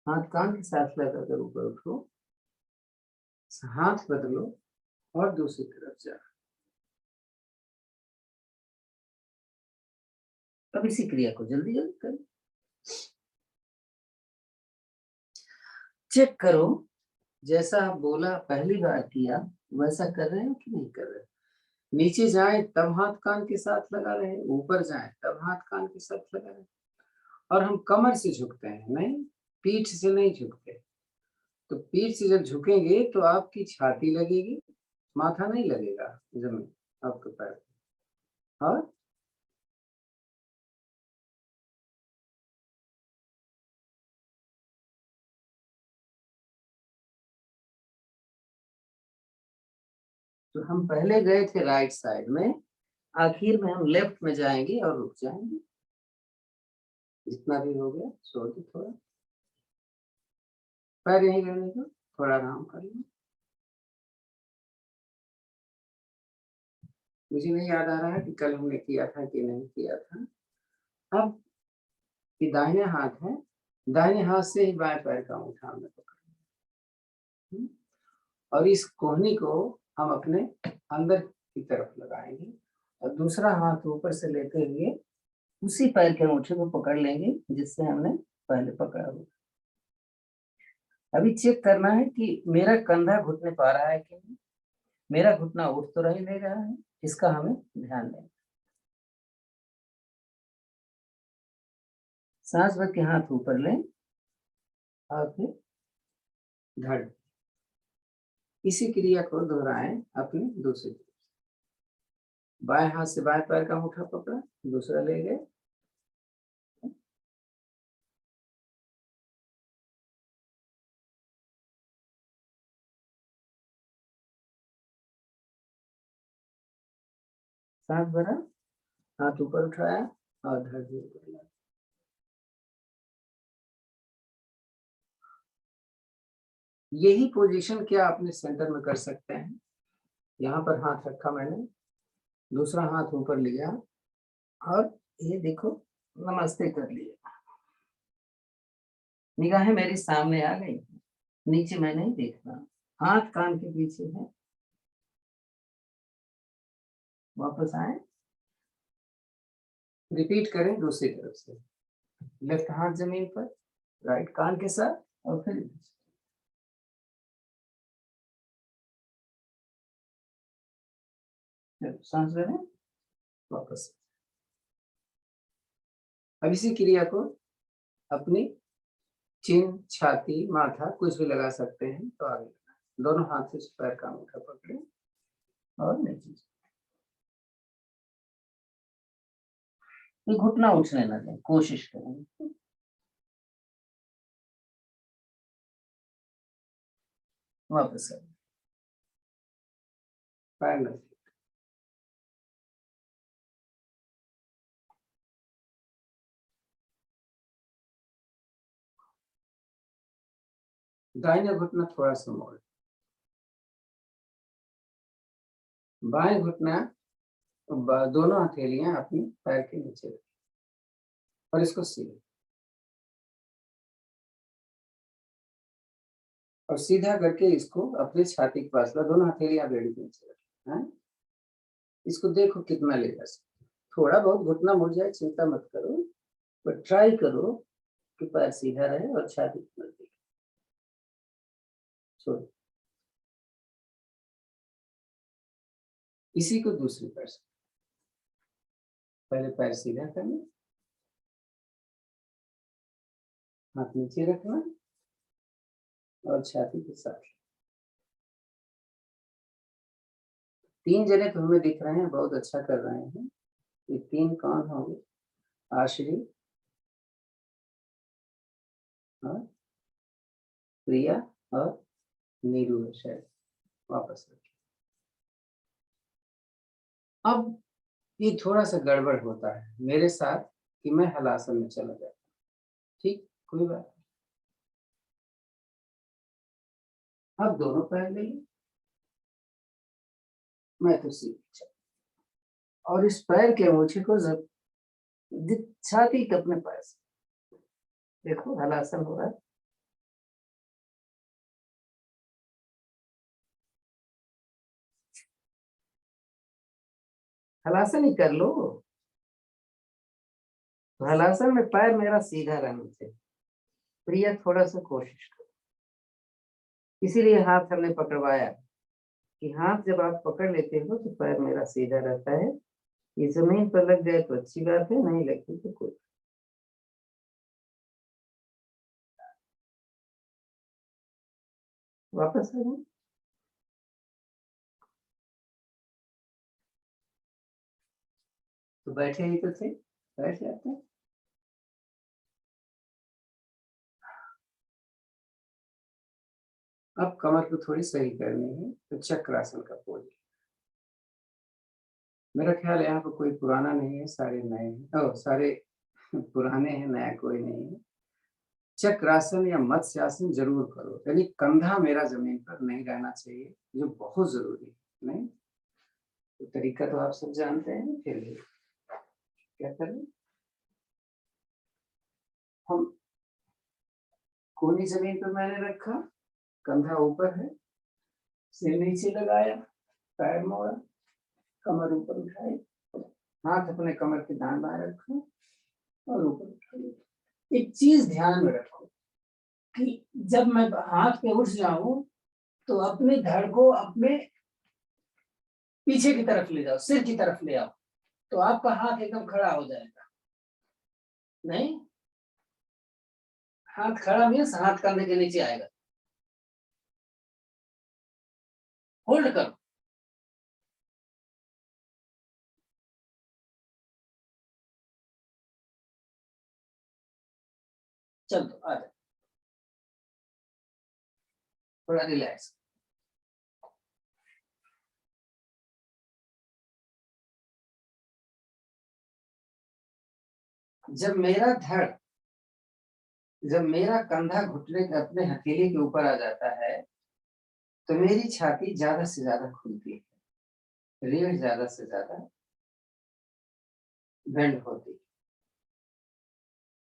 हाथ कान के साथ लगाकर ऊपर उठो, हाथ बदलो और दूसरी तरफ जाओ। अब इसी क्रिया को जल्दी जल्दी करो। चेक करो, जैसा आप बोला पहली बार किया वैसा कर रहे हो कि नहीं कर रहे हो। नीचे जाए तब हाथ कान के साथ लगा रहे, ऊपर जाए तब हाथ कान के साथ लगा रहे। और हम कमर से झुकते हैं, नहीं पीठ से नहीं झुकते। तो पीठ से जब झुकेंगे तो आपकी छाती लगेगी, माथा नहीं लगेगा जमीन आपके पैर। और तो हम पहले गए थे राइट साइड में, आखिर में हम लेफ्ट में जाएंगे और रुक जाएंगे। जितना भी हो गया छोड़ दो, थोड़ा पैर यहीं रहने दो, थोड़ा आराम कर लो। मुझे नहीं याद आ रहा है कि कल हमने किया था कि नहीं किया था। अब ये दाहिने हाथ है, दाहिने हाथ से ही बाएं पैर का अंगूठा हमने पकड़ा और इस कोहनी को हम अपने अंदर की तरफ लगाएंगे और दूसरा हाथ ऊपर से लेते हुए उसी पैर के अंगूठे को पकड़ लेंगे जिससे हमने पहले पकड़ा हुआ। अभी चेक करना है कि मेरा कंधा घुटने पा रहा है कि नहीं। मेरा घुटना उठ तो नहीं ले रहा है, इसका हमें ध्यान देना। सांस भर के हाथ ऊपर लें और फिर धड़। इसी क्रिया को दोहराएं अपनी दूसरी तरफ। बाएं हाथ से बाएं पैर का अंगूठा पकड़ा, दूसरा ले गए, सांस भरा, हाथ ऊपर उठाया और धड़ भी ऊपर लाया। यही पोजीशन क्या अपने सेंटर में कर सकते हैं। यहाँ पर हाथ रखा मैंने, दूसरा हाथ ऊपर लिया और ये देखो नमस्ते कर लिया। निगाहें मेरी सामने आ गई, नीचे मैं नहीं देखना, हाथ कान के पीछे है। वापस आए, रिपीट करें दूसरी तरफ से। लेफ्ट हाथ जमीन पर, राइट कान के साथ और फिर सांस लें, वापस। अब इसी क्रिया को अपनी चिन, छाती, माथा कुछ भी लगा सकते हैं तो आगे दोनों हाथ से पैर का अंगूठा पकड़े और नीचे। घुटना उठने ना दें, कोशिश करें। वापस पैर लगे। दाहिना घुटना थोड़ा सा मोड़, बाएं घुटना दोनों हथेलियां अपनी पैर के नीचे और इसको सीधे। और सीधा करके इसको अपने छाती के पास ला, दोनों हथेलियां बेड़ी के नीचे रखें, हैं? इसको देखो कितना ले जा सकते, थोड़ा बहुत घुटना मुड़ जाए चिंता मत करो, पर ट्राई करो कि पैर सीधा रहे और छाती नजदीक। छोड़ो, इसी को दूसरी पैर से, पहले पैर सीधा करना, हाथ नीचे रखना और छाती के साथ। 3 जने तो हमें दिख रहे हैं, बहुत अच्छा कर रहे हैं। ये 3 कौन होंगे? आश्री और प्रिया और नीरू है शायद। वापस रखिए। अब ये थोड़ा सा गड़बड़ होता है मेरे साथ कि मैं हलासन में चला जाता हूँ, ठीक, कोई बात नहीं। अब दोनों पैर ले लो, मैं तो सीधे, और इस पैर के अंगूठे को छाती के अपने पैर से देखो, हलासन हो रहा है। हलासन ही कर लो, तो हलासन में पैर मेरा सीधा रहना चाहिए। प्रिया थोड़ा सा कोशिश करो, इसीलिए हाथ हमने पकड़वाया कि हाथ जब आप पकड़ लेते हो तो पैर मेरा सीधा रहता है। ये जमीन पर लग जाए तो अच्छी बात है, नहीं लगती तो कोई। वापस आ जाओ। तो बैठे ही तो थे, बैठ जाते हैं। अब कमर को थोड़ी सही करनी है, तो चक्रासन का पोज। मेरा ख्याल यहाँ पर कोई पुराना नहीं है, सारे नए हैं, सारे पुराने हैं, नया कोई नहीं है। चक्रासन या मत्स्यासन जरूर करो, यानी कंधा मेरा जमीन पर नहीं रहना चाहिए, जो बहुत जरूरी है। नहीं तो तरीका तो आप सब जानते हैं, फिर भी क्या करें, हम कोनी जमीन पर मैंने रखा, कंधा ऊपर है, सिर नीचे लगाया, पैर मोड़ा, कमर ऊपर उठाई, हाथ अपने कमर के दाएं बाएं रखो और ऊपर उठाइए। एक चीज ध्यान में रखो कि जब मैं हाथ पे उठ जाऊं तो अपने धड़ को अपने पीछे की तरफ ले जाओ, सिर की तरफ ले आओ, तो आपका हाथ एकदम खड़ा हो जाएगा। नहीं, हाथ खड़ा मीन्स हाथ कंधे के नीचे आएगा। होल्ड करो, चलो आ जाओ, थोड़ा रिलैक्स। जब मेरा कंधा घुटने के अपने हथेली के ऊपर आ जाता है तो मेरी छाती ज्यादा से ज्यादा खुलती है, रीढ़ ज्यादा से ज्यादा बेंड होती है।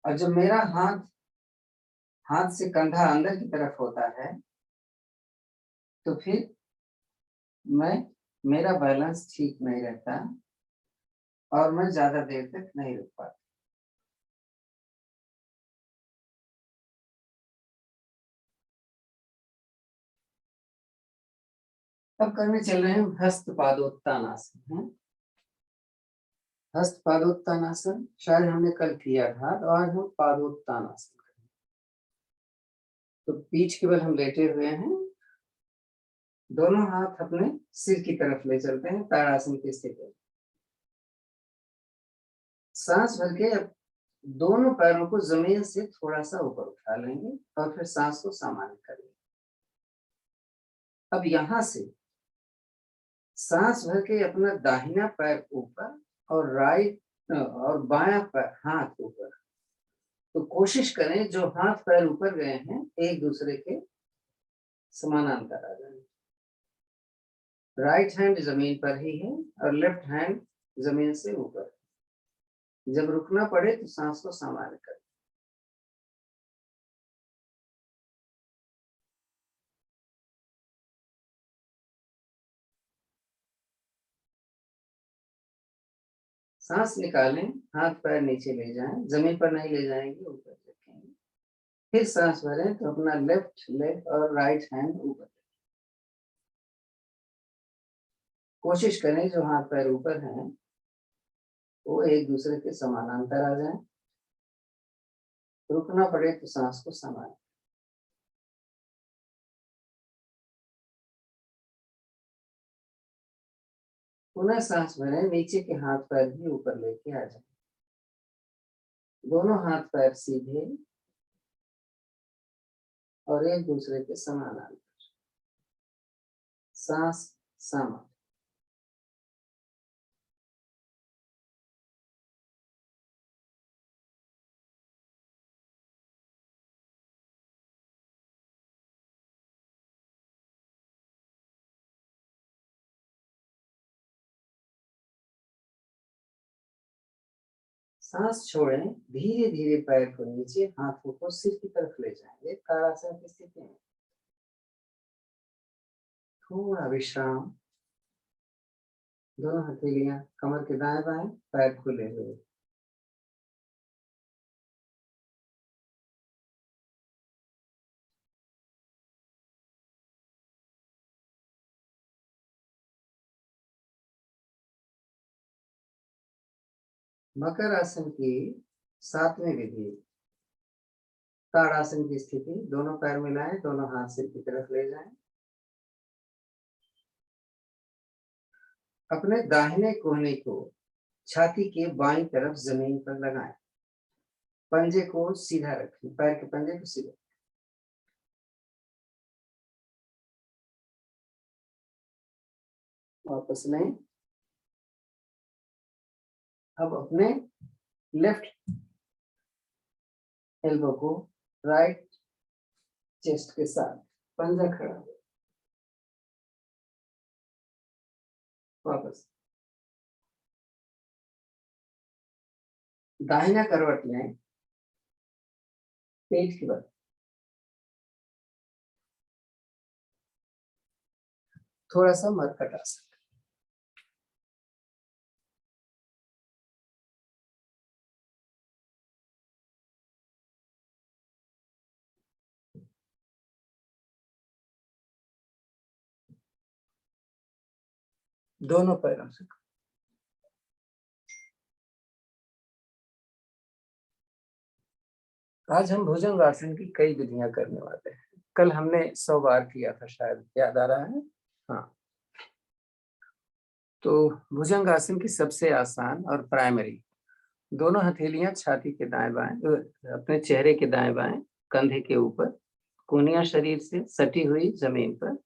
और जब मेरा हाथ से कंधा अंदर की तरफ होता है तो फिर मेरा बैलेंस ठीक नहीं रहता और मैं ज्यादा देर तक नहीं रुक पाता। अब करने चल रहे हैं हस्त पादोत्तानासन। हस्त पादोत्तानासन शायद हमने कल किया था, तो आज हम पादोत्तानासन करेंगे। तो पीठ के बल हम लेटे हुए हैं, दोनों हाथ अपने सिर की तरफ ले चलते हैं ताड़ासन की स्थिति में। सांस भर के दोनों पैरों को जमीन से थोड़ा सा ऊपर उठा लेंगे और फिर सांस को सामान्य करेंगे। अब यहां से सांस भर के अपना दाहिना पैर ऊपर और बायां पैर हाथ ऊपर। तो कोशिश करें जो हाथ पैर ऊपर गए हैं एक दूसरे के समानांतर आ जाए। राइट हैंड जमीन पर ही है और लेफ्ट हैंड जमीन से ऊपर। जब रुकना पड़े तो सांस को सामान्य करें। सांस निकालें, हाथ पैर नीचे ले जाएं, जमीन पर नहीं ले जाएंगे, ऊपर रखेंगे। फिर सांस भरें तो अपना लेफ्ट लेग और राइट हैंड ऊपर। कोशिश करें जो हाथ पैर ऊपर हैं वो एक दूसरे के समानांतर आ जाएं। रुकना पड़े तो सांस को संभालें। पुनः सांस भरें, नीचे के हाथ पैर भी ऊपर लेके आ जाएं। दोनों हाथ पैर सीधे और एक दूसरे के समानांतर। सांस समान। सांस छोड़ें, धीरे धीरे पैर को नीचे, हाथों को सिर की तरफ ले जाएंगे, ताड़ासन की स्थिति में। थोड़ा विश्राम। दोनों हथेलियां कमर के दाएं बाएं, पैर खुले हुए। मकर आसन की 7वीं विधि, ताड़ासन की स्थिति। दोनों पैर मिलाएं, दोनों हाथ सिर की तरफ ले जाएं। अपने दाहिने कोहनी को छाती के बाईं तरफ जमीन पर लगाएं। पंजे को सीधा रखें, पैर के पंजे को सीधा। वापस लें। अब अपने लेफ्ट एल्बो को राइट चेस्ट के साथ पंजा खड़ा हो। वापस। दाहिना करवट लें, पेट की बल। थोड़ा सा मरकट आसन। दोनों पैरों से। आज हम भुजंग आसन की कई विधियां करने वाले हैं। कल हमने 100 बार किया था, शायद याद आ रहा है। हाँ, तो भुजंग आसन की सबसे आसान और प्राइमरी, दोनों हथेलियां छाती के दाएं बाएं, अपने चेहरे के दाएं बाएं, कंधे के ऊपर, कोहनियां शरीर से सटी हुई जमीन पर,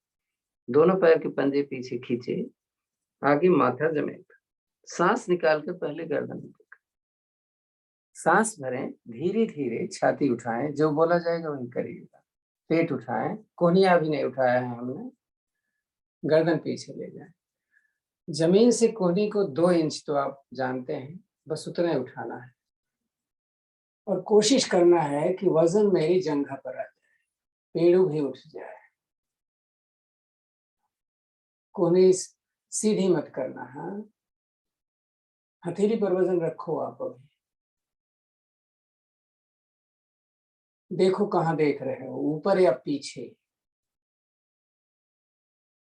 दोनों पैर के पंजे पीछे खींचे, आगे माथा जमीन पर। सांस निकाल कर पहले गर्दन में। सांस भरें, धीरे धीरे छाती उठाएं, जो बोला जाएगा वही करिएगा। पेट उठाएं, कोहनियां अभी नहीं उठाया है हमने। गर्दन पीछे ले जाएं। जमीन से कोहनी को 2 इंच तो आप जानते हैं, बस उतना ही उठाना है। और कोशिश करना है कि वजन मेरी जंघा पर आ जाए, पेड़ू भी उठ जाए। कोहनी सीधी मत करना है। हथेली पर वजन रखो आप अभी। देखो कहाँ देख रहे हो, ऊपर या पीछे।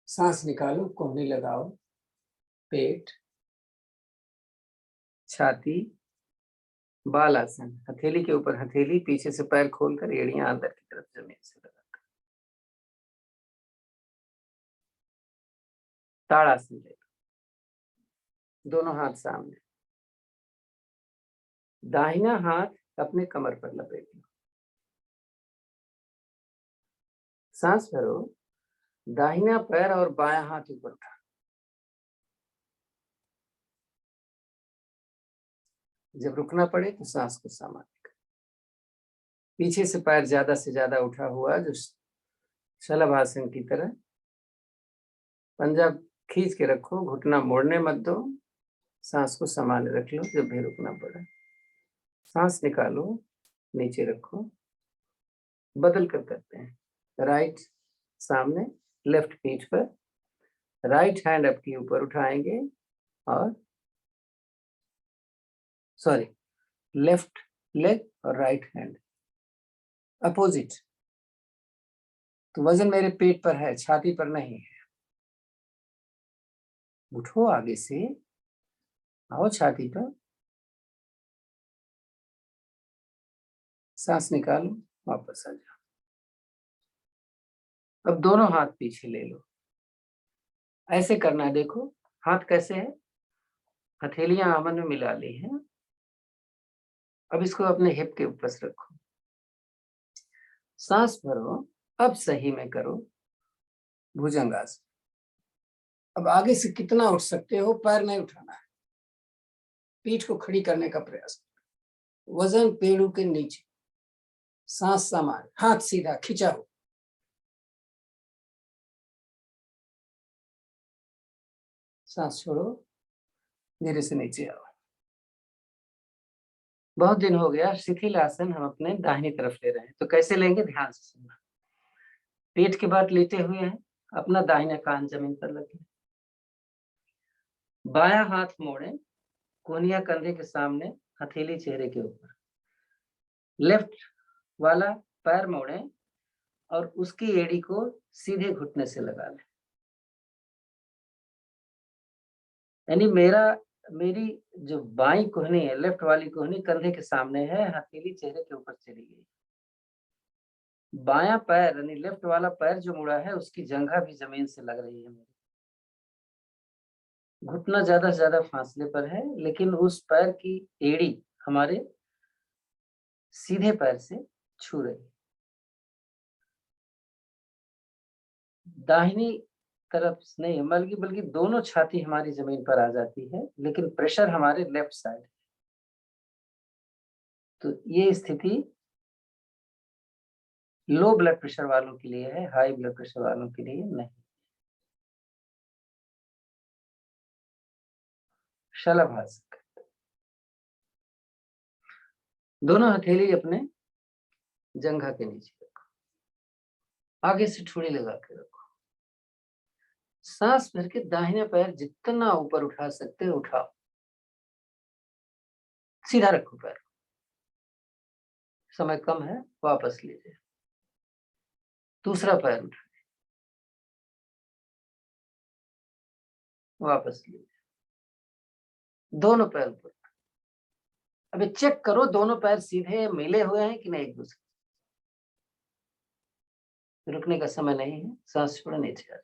सांस निकालो, कोहनी लगाओ, पेट, छाती, बाल आसन। हथेली के ऊपर हथेली, पीछे से पैर खोलकर एड़ियां अंदर की तरफ जमीन से लगाकर। ताड़ासन ले, दोनों हाथ सामने, दाहिना हाथ अपने कमर पर लपेट लो। सांस भरो, दाहिना पैर और बायां हाथ ऊपर उठा। जब रुकना पड़े तो सांस को सामान्य कर। पीछे से पैर ज्यादा से ज्यादा उठा हुआ, जो शलभासन की तरह। पंजा खींच के रखो, घुटना मोड़ने मत दो। सांस को सामान्य रख लो जब भी रुकना पड़े। सांस निकालो, नीचे रखो। बदल कर करते हैं। राइट सामने, लेफ्ट पीठ पर, राइट हैंड आपकी ऊपर उठाएंगे और सॉरी, लेफ्ट लेग और राइट हैंड अपोजिट। तो वजन मेरे पेट पर है, छाती पर नहीं है। उठो आगे से, आओ छाती पर, सांस निकालो, वापस आ जाओ। अब दोनों हाथ पीछे ले लो, ऐसे करना है। देखो हाथ कैसे है, हथेलियां आपस में मिला ली हैं। अब इसको अपने हिप के ऊपर रखो, सांस भरो। अब सही में करो भुजंगासन। अब आगे से कितना उठ सकते हो, पैर नहीं उठाना है, पीठ को खड़ी करने का प्रयास करो, वजन पेड़ों के नीचे, सांस सामान्य, हाथ सीधा खिंचा हो। सांस छोड़ो, धीरे से नीचे आओ। बहुत दिन हो गया, शिथिल आसन हम अपने दाहिनी तरफ ले रहे हैं, तो कैसे लेंगे ध्यान से सुनना। पेट के बाद लेटे हुए हैं, अपना दाहिना कान जमीन पर रखें, बायां हाथ मोड़े, कोहनिया कंधे के सामने, हथेली चेहरे के ऊपर। लेफ्ट वाला पैर मोड़े और उसकी एड़ी को सीधे घुटने से लगा लें। यानी मेरी जो बाईं कोहनी है, लेफ्ट वाली कोहनी कंधे के सामने है, हथेली चेहरे के ऊपर चली गई। बायां पैर यानी लेफ्ट वाला पैर जो मुड़ा है, उसकी जंघा भी जमीन से लग रही है मेरी। घुटना ज्यादा से ज्यादा फासले पर है, लेकिन उस पैर की एड़ी हमारे सीधे पैर से छू रही। दाहिनी तरफ नहीं, बल्कि दोनों छाती हमारी जमीन पर आ जाती है, लेकिन प्रेशर हमारे लेफ्ट साइड है। तो ये स्थिति लो ब्लड प्रेशर वालों के लिए है, हाई ब्लड प्रेशर वालों के लिए नहीं। शलभासन, दोनों हथेली अपने जंघा के नीचे रखो, आगे से ठुड़ी लगा के रखो। सांस भर के दाहिना पैर जितना ऊपर उठा सकते हो उठाओ, सीधा रखो पैर, समय कम है, वापस लीजिए। दूसरा पैर उठाए, वापस लीजिए। दोनों पैर ऊपर। अभी चेक करो दोनों पैर सीधे मिले हुए हैं कि नहीं एक दूसरे। रुकने का समय नहीं है, सांस छोड़ो, नीचे आ जाओ,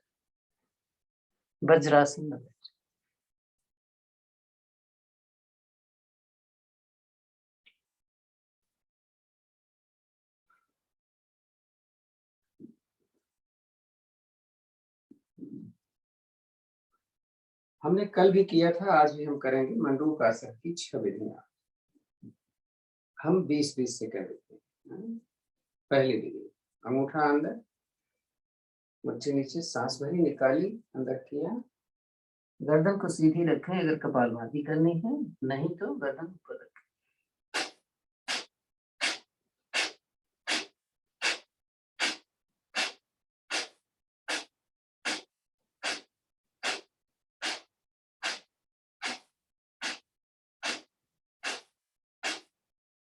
वज्रासन में बैठ। हमने कल भी किया था, आज भी हम करेंगे मंडूक आसन की 6 विधियां। हम 20-20 से कर देते हैं। पहली विधि, अंगूठा अंदर, मुट्ठी नीचे, सांस भरी, निकाली, अंदर किया, गर्दन को सीधी रखें अगर कपालभाति करनी है, नहीं तो गर्दन ऊपर रखें।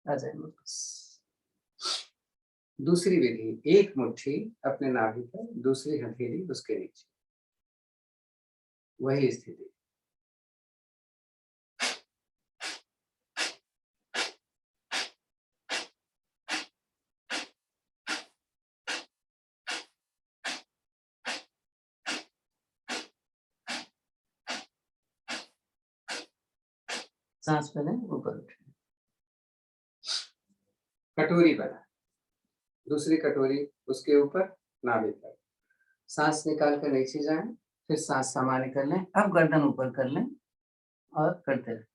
आ जाए वापस। दूसरी विधि, एक मुट्ठी अपने नाभि पर, दूसरी हथेली उसके नीचे, वही स्थिति। सांस पहले ऊपर उठे, कटोरी बना, दूसरी कटोरी उसके ऊपर, नाभि पर, सांस निकाल कर नीचे जाएं, फिर सांस सामान्य कर लें। अब गर्दन ऊपर कर लें और करते रहें।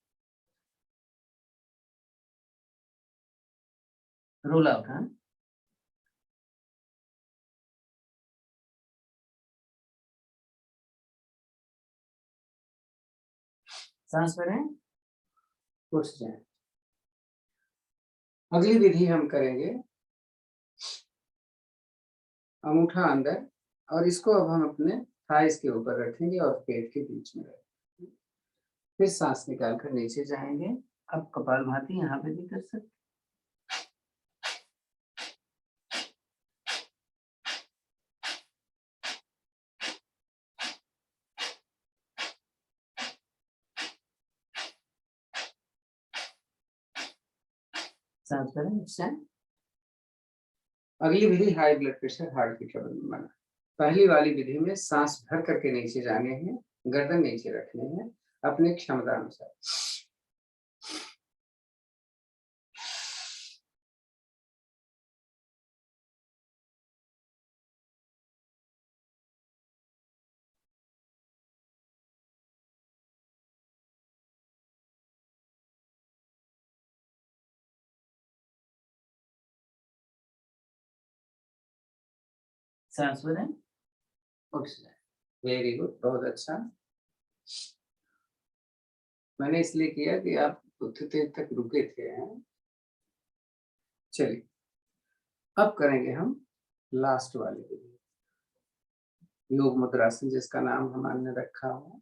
Roll out. हाँ, सांस भरें, उठ जाएं। अगली विधि हम करेंगे अंगूठा अंदर, और इसको अब हम अपने थाइस के ऊपर रखेंगे और पेट के बीच में रखेंगे। फिर सांस निकाल कर नीचे जाएंगे, अब कपालभाति यहाँ पे भी कर सकते। सांस भरें। अगली विधि हाई ब्लड प्रेशर हार्ट की ट्रबल में बना। पहली वाली विधि में सांस भर करके नीचे जाने हैं, गर्दन नीचे रखनी है अपनी क्षमता अनुसार। सांस भरें, उठ जाए। वेरी गुड, बहुत अच्छा। मैंने इसलिए किया कि आप उतने देर तक रुके थे। चलिए अब करेंगे हम लास्ट वाली विधि, योग मुद्रासन, जिसका नाम हमने रखा हुआ।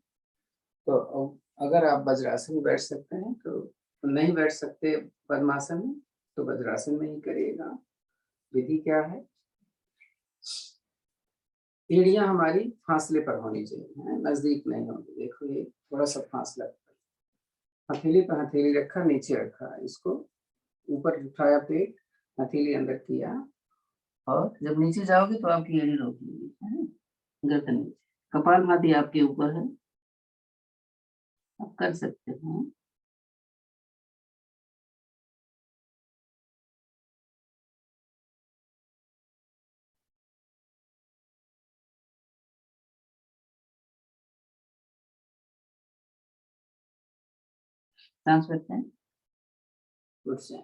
तो अगर आप वज्रासन में बैठ सकते हैं तो, नहीं बैठ सकते पद्मासन में तो वज्रासन में ही करिएगा। विधि क्या है, एड़ियां हमारी फासले पर होनी चाहिए, नजदीक नहीं होगी। देखो ये थोड़ा सा फासला, हथेली पर हथेली रखा, नीचे रखा, इसको ऊपर उठाया, पेट हथेली अंदर किया, और जब नीचे जाओगे तो आपकी एड़ी रोक लीजिए, गर्दन नीचे, कपालभाति आपके ऊपर है, आप कर सकते हैं। सांस करते हैं, उठ जाए।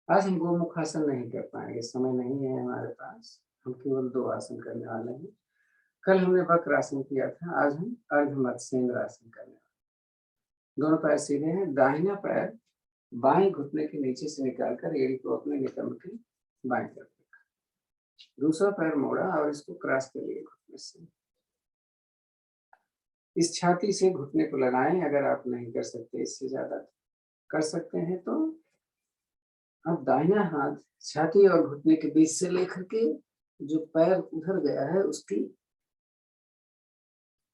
आज हम गोमुख आसन नहीं कर पाएंगे, समय नहीं है हमारे पास, हम केवल 2 आसन करने वाले हैं। कल हमने वक्रासन किया था, आज हम अर्धमत्स्येंद्र आसन करने वाले। दोनों पैर सीधे हैं, दाहिना पैर बाएं घुटने के नीचे से निकालकर एड़ी को अपने नितंब के बाएं तरफ रखा, दूसरा पैर मोड़ा और इसको क्रॉस कर लिया घुटने से। इस छाती से घुटने को लगाएं, अगर आप नहीं कर सकते इससे ज्यादा कर सकते हैं तो। अब दाहिना हाथ छाती और घुटने के बीच से लेकर के जो पैर उधर गया है उसकी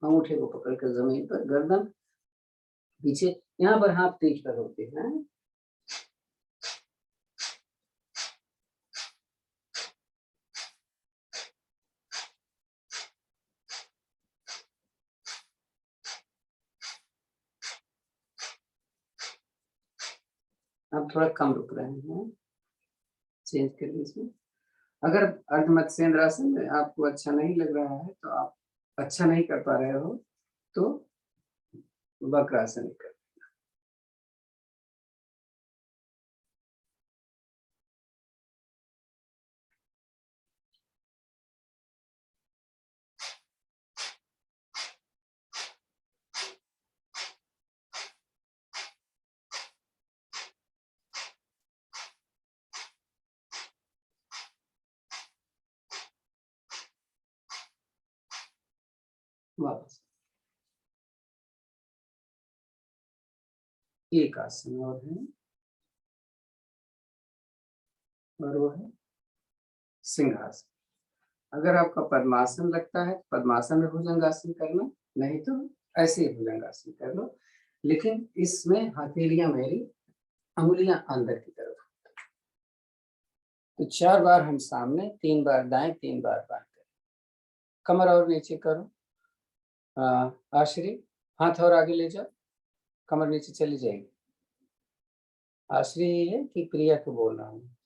अंगूठे को पकड़कर जमीन पर, गर्दन पीछे, यहाँ पर हाथ पीठ पर होते हैं। अब थोड़ा कम रुक रहे हैं, चेंज कर लीजिए। अगर अर्धमत्स्येंद्र आसन में आपको अच्छा नहीं लग रहा है, तो आप अच्छा नहीं कर पा रहे हो तो वक्रासन कर। वापस एक आसन और है, और वो है सिंहासन। अगर आपका पद्मासन लगता है, पद्मासन में भुजंगासन करना, नहीं तो ऐसे ही भुजंगासन कर लो, लेकिन इसमें हथेलियां मेरी अंगुलियां अंदर की तरफ। तो 4 बार हम सामने, 3 बार दाएं, 3 बार बाएं करें। कमर और नीचे करो, आश्री हाथ और आगे ले जाओ, कमर नीचे चली जाएगी। आश्री ये है कि प्रिया को बोल रहा हूँ,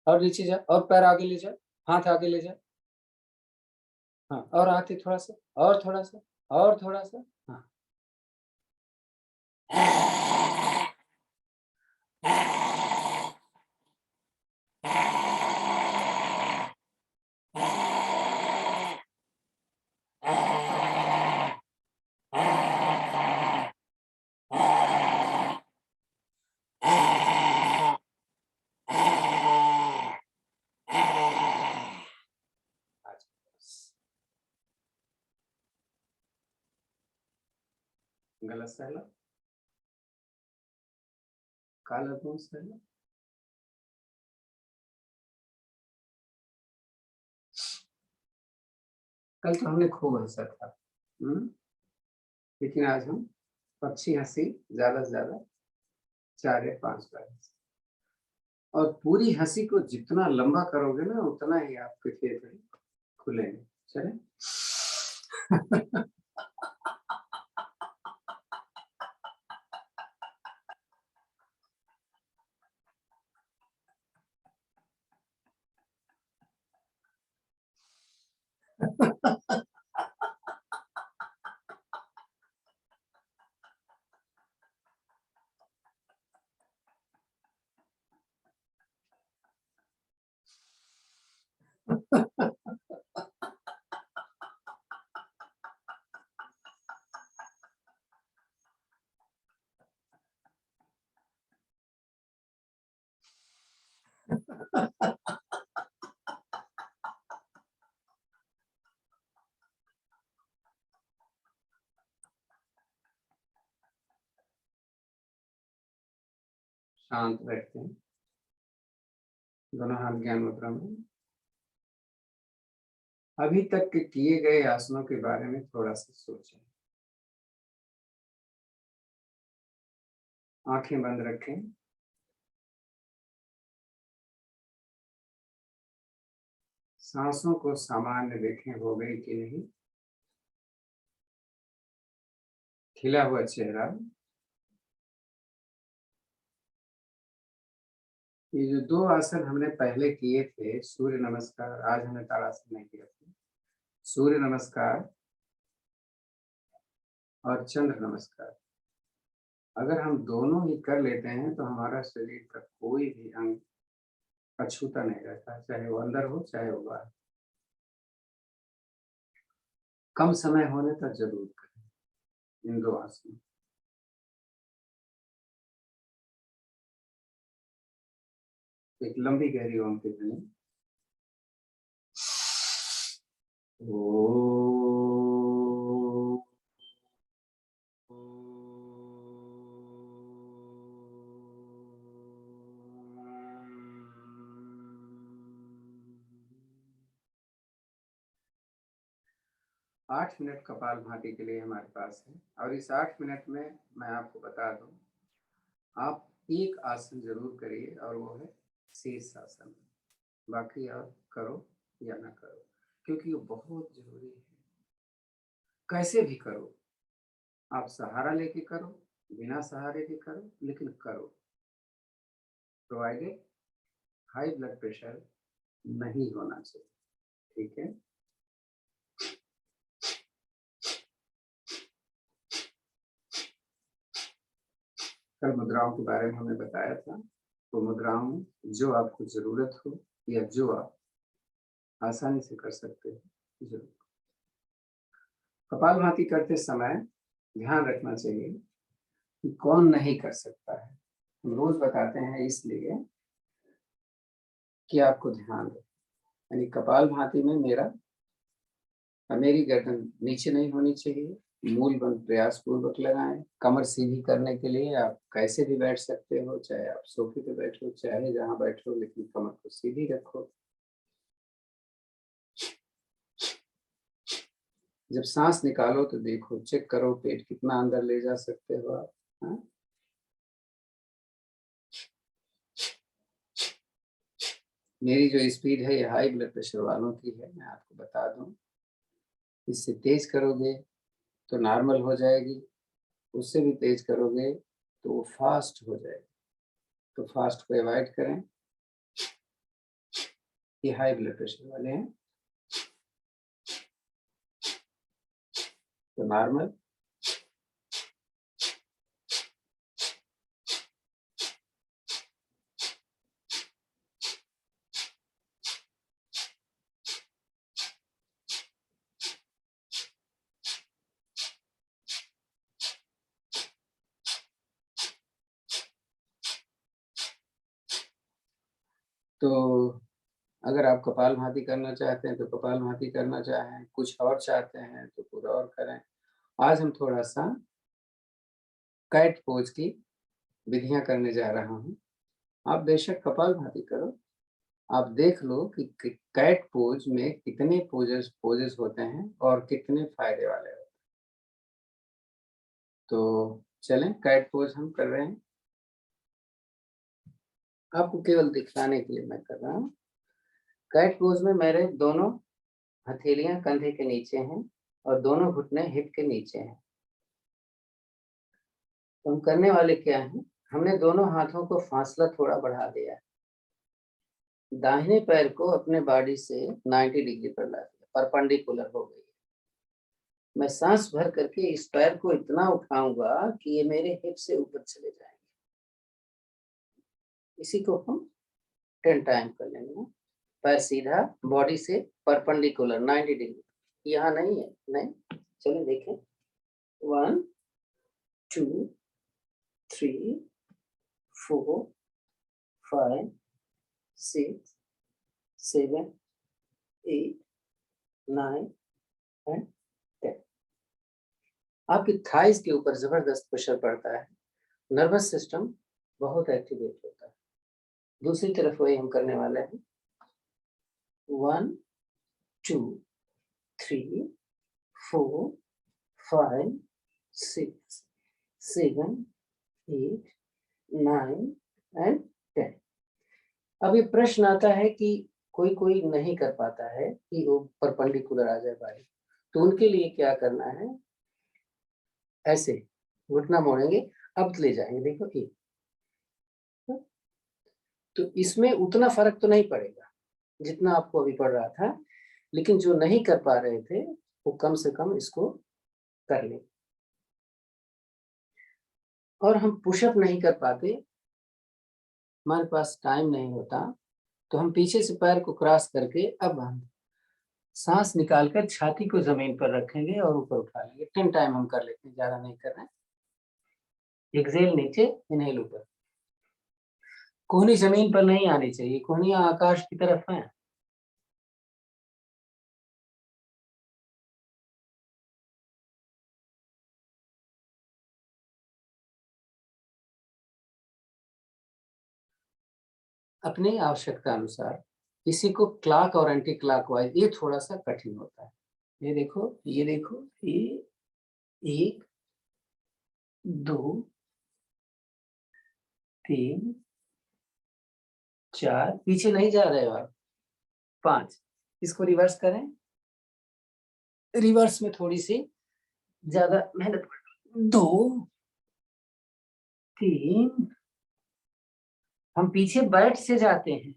और नीचे जाओ, और पैर आगे ले जाओ, हाथ आगे ले जाओ, हाँ, और आते थोड़ा सा, और थोड़ा सा, और थोड़ा सा, हाँ। गलत सहला, काला कौन सहला, कल तो हमने खूब हंसा था, लेकिन आज हम पक्षी हंसी ज्यादा से ज्यादा 4 या 5 बार, और पूरी हंसी को जितना लंबा करोगे ना उतना ही आपके फेफड़े खुलेंगे। चले शांत बैठते हैं, दोनों हाथ ज्ञान मुद्रा में। अभी तक के किए गए आसनों के बारे में थोड़ा सा सोचें, आंखें बंद रखें, सांसों को सामान्य देखें, हो गई कि नहीं, खिला हुआ चेहरा। ये जो 2 आसन हमने पहले किए थे, सूर्य नमस्कार, आज हमने ताड़ासन नहीं किया था, सूर्य नमस्कार और चंद्र नमस्कार, अगर हम दोनों ही कर लेते हैं तो हमारा शरीर का कोई भी अंग अछूता नहीं रहता, चाहे वो अंदर हो चाहे वो बाहर। कम समय होने तक जरूर करें इन 2 आसन। एक लंबी गहरी ओम की ध्वनि, आठ मिनट कपालभाति के लिए हमारे पास है, और इस 8 मिनट में मैं आपको बता दूं, आप एक आसन जरूर करिए और वो है शीर्षासन। बाकी आप करो या ना करो, क्योंकि वो बहुत जरूरी है। कैसे भी करो, आप सहारा लेके करो, बिना सहारे के करो, लेकिन करो, प्रोवाइडेड हाई ब्लड प्रेशर नहीं होना चाहिए। ठीक है, कल मुद्राओं के बारे में हमने बताया था, तो मुद्राओं में जो आपको जरूरत हो या जो आप आसानी से कर सकते हो जरूर। कपालभाति करते समय ध्यान रखना चाहिए कि कौन नहीं कर सकता है। हम रोज बताते हैं इसलिए कि आपको ध्यान रहे, यानी कपालभाति में मेरी गर्दन नीचे नहीं होनी चाहिए, मूल बंद प्रयास पूर्वक लगाएं। कमर सीधी करने के लिए आप कैसे भी बैठ सकते हो, चाहे आप सोफे पे बैठो चाहे जहां बैठो, लेकिन कमर को सीधी रखो। जब सांस निकालो तो देखो, चेक करो पेट कितना अंदर ले जा सकते हो आप। हाँ? मेरी जो स्पीड है ये हाई ब्लड प्रेशर वालों की है, मैं आपको बता दूं। इससे तेज करोगे तो नॉर्मल हो जाएगी, उससे भी तेज करोगे तो वो फास्ट हो जाएगी। तो फास्ट को अवॉइड करें, ये हाई ब्लड प्रेशर वाले हैं। तो नॉर्मल, तो अगर आप कपालभाति करना चाहते हैं तो कपालभाति करना चाहें, कुछ और चाहते हैं तो कुछ और करें। आज हम थोड़ा सा कैट पोज की विधियां करने जा रहा हूं। आप बेशक कपालभाति करो, आप देख लो कि कैट पोज में कितने पोजेस होते हैं और कितने फायदे वाले होते हैं। तो चलें, कैट पोज हम कर रहे हैं, आपको केवल दिखाने के लिए मैं कर रहा हूँ। कैट पोज में मेरे दोनों हथेलियां कंधे के नीचे हैं और दोनों घुटने हिप के नीचे हैं। तो हम करने वाले क्या हैं, हमने दोनों हाथों को फासला थोड़ा बढ़ा दिया है, दाहिने पैर को अपने बॉडी से 90 डिग्री पर ला दिया, परपेंडिकुलर हो गई। मैं सांस भर करके इस पैर को इतना उठाऊंगा कि ये मेरे हिप से ऊपर चले जाएंगे। इसी को हम 10 टाइम कर लेंगे। पैर सीधा, बॉडी से परपेंडिकुलर 90 डिग्री, यहाँ नहीं है, नहीं। चलिए देखें, 1 2 3 4 5 6 7 8 9 एंड 10। आपकी थाइस के ऊपर जबरदस्त प्रेशर पड़ता है, नर्वस सिस्टम बहुत एक्टिवेट होता है। दूसरी तरफ वही हम करने वाले हैं। 1 2 3 4 5 6 7 8 9 एंड 10। अब ये प्रश्न आता है कि कोई नहीं कर पाता है कि वो परपेंडिकुलर आ जाए बारी, तो उनके लिए क्या करना है, ऐसे घुटना मोड़ेंगे, अब ले जाएंगे, देखो ये। तो इसमें उतना फर्क तो नहीं पड़ेगा जितना आपको अभी पड़ रहा था, लेकिन जो नहीं कर पा रहे थे वो कम से कम इसको कर लें। और हम पुशअप नहीं कर पाते, हमारे पास टाइम नहीं होता, तो हम पीछे से पैर को क्रॉस करके अब हम सांस निकालकर छाती को जमीन पर रखेंगे और ऊपर उठा लेंगे। 10 टाइम हम कर लेते हैं, ज्यादा नहीं कर रहे हैं। एक्सहेल नीचे, इनहेल ऊपर। कोहनी जमीन पर नहीं आनी चाहिए, कोहनियां आकाश की तरफ हैं। अपनी आवश्यकता अनुसार इसी को क्लॉक और एंटी क्लॉकवाइज, ये थोड़ा सा कठिन होता है। ये देखो, ये देखो, ये 1 2 3 4, पीछे नहीं जा रहे हो आप, 5। इसको रिवर्स करें, रिवर्स में थोड़ी सी ज्यादा मेहनत, 2 3, हम पीछे बैठ से जाते हैं।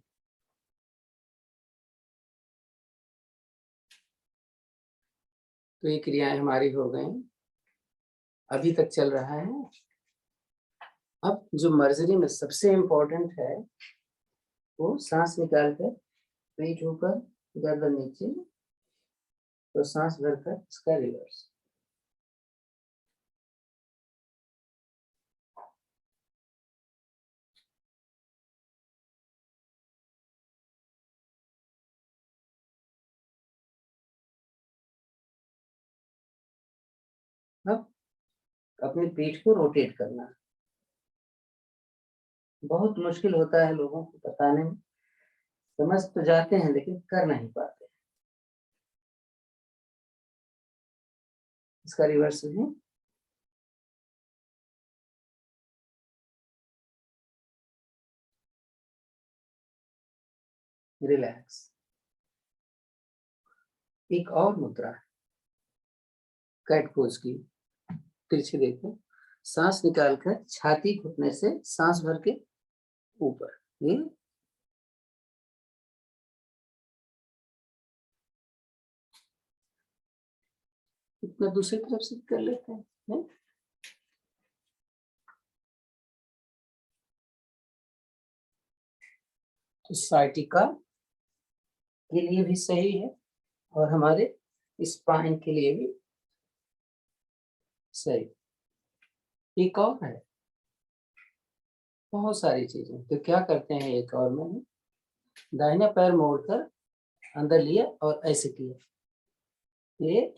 तो ये क्रियाएं हमारी हो गई, अभी तक चल रहा है। अब जो मर्जरी में सबसे इम्पोर्टेंट है वो सांस निकालकर पीठ ऊपर, गर्दन नीचे, तो सांस भरकर इसका रिवर्स। अब अपने पीठ को रोटेट करना बहुत मुश्किल होता है लोगों को बताने में, समझ तो जाते हैं लेकिन कर नहीं पाते। इसका रिवर्स है, रिलैक्स। एक और मुद्रा है कैट पोज की, तिरछे देखो, सांस निकालकर छाती घुटने से सांस भर के ऊपर, ये इतना दूसरी तरफ से कर लेते हैं, नहीं? तो साइटिका के लिए भी सही है और हमारे स्पाइन के लिए भी सही। एक और है, बहुत सारी चीजें। तो क्या करते हैं, एक और में दाहिना पैर मोड़कर अंदर लिया और ऐसे किया, ये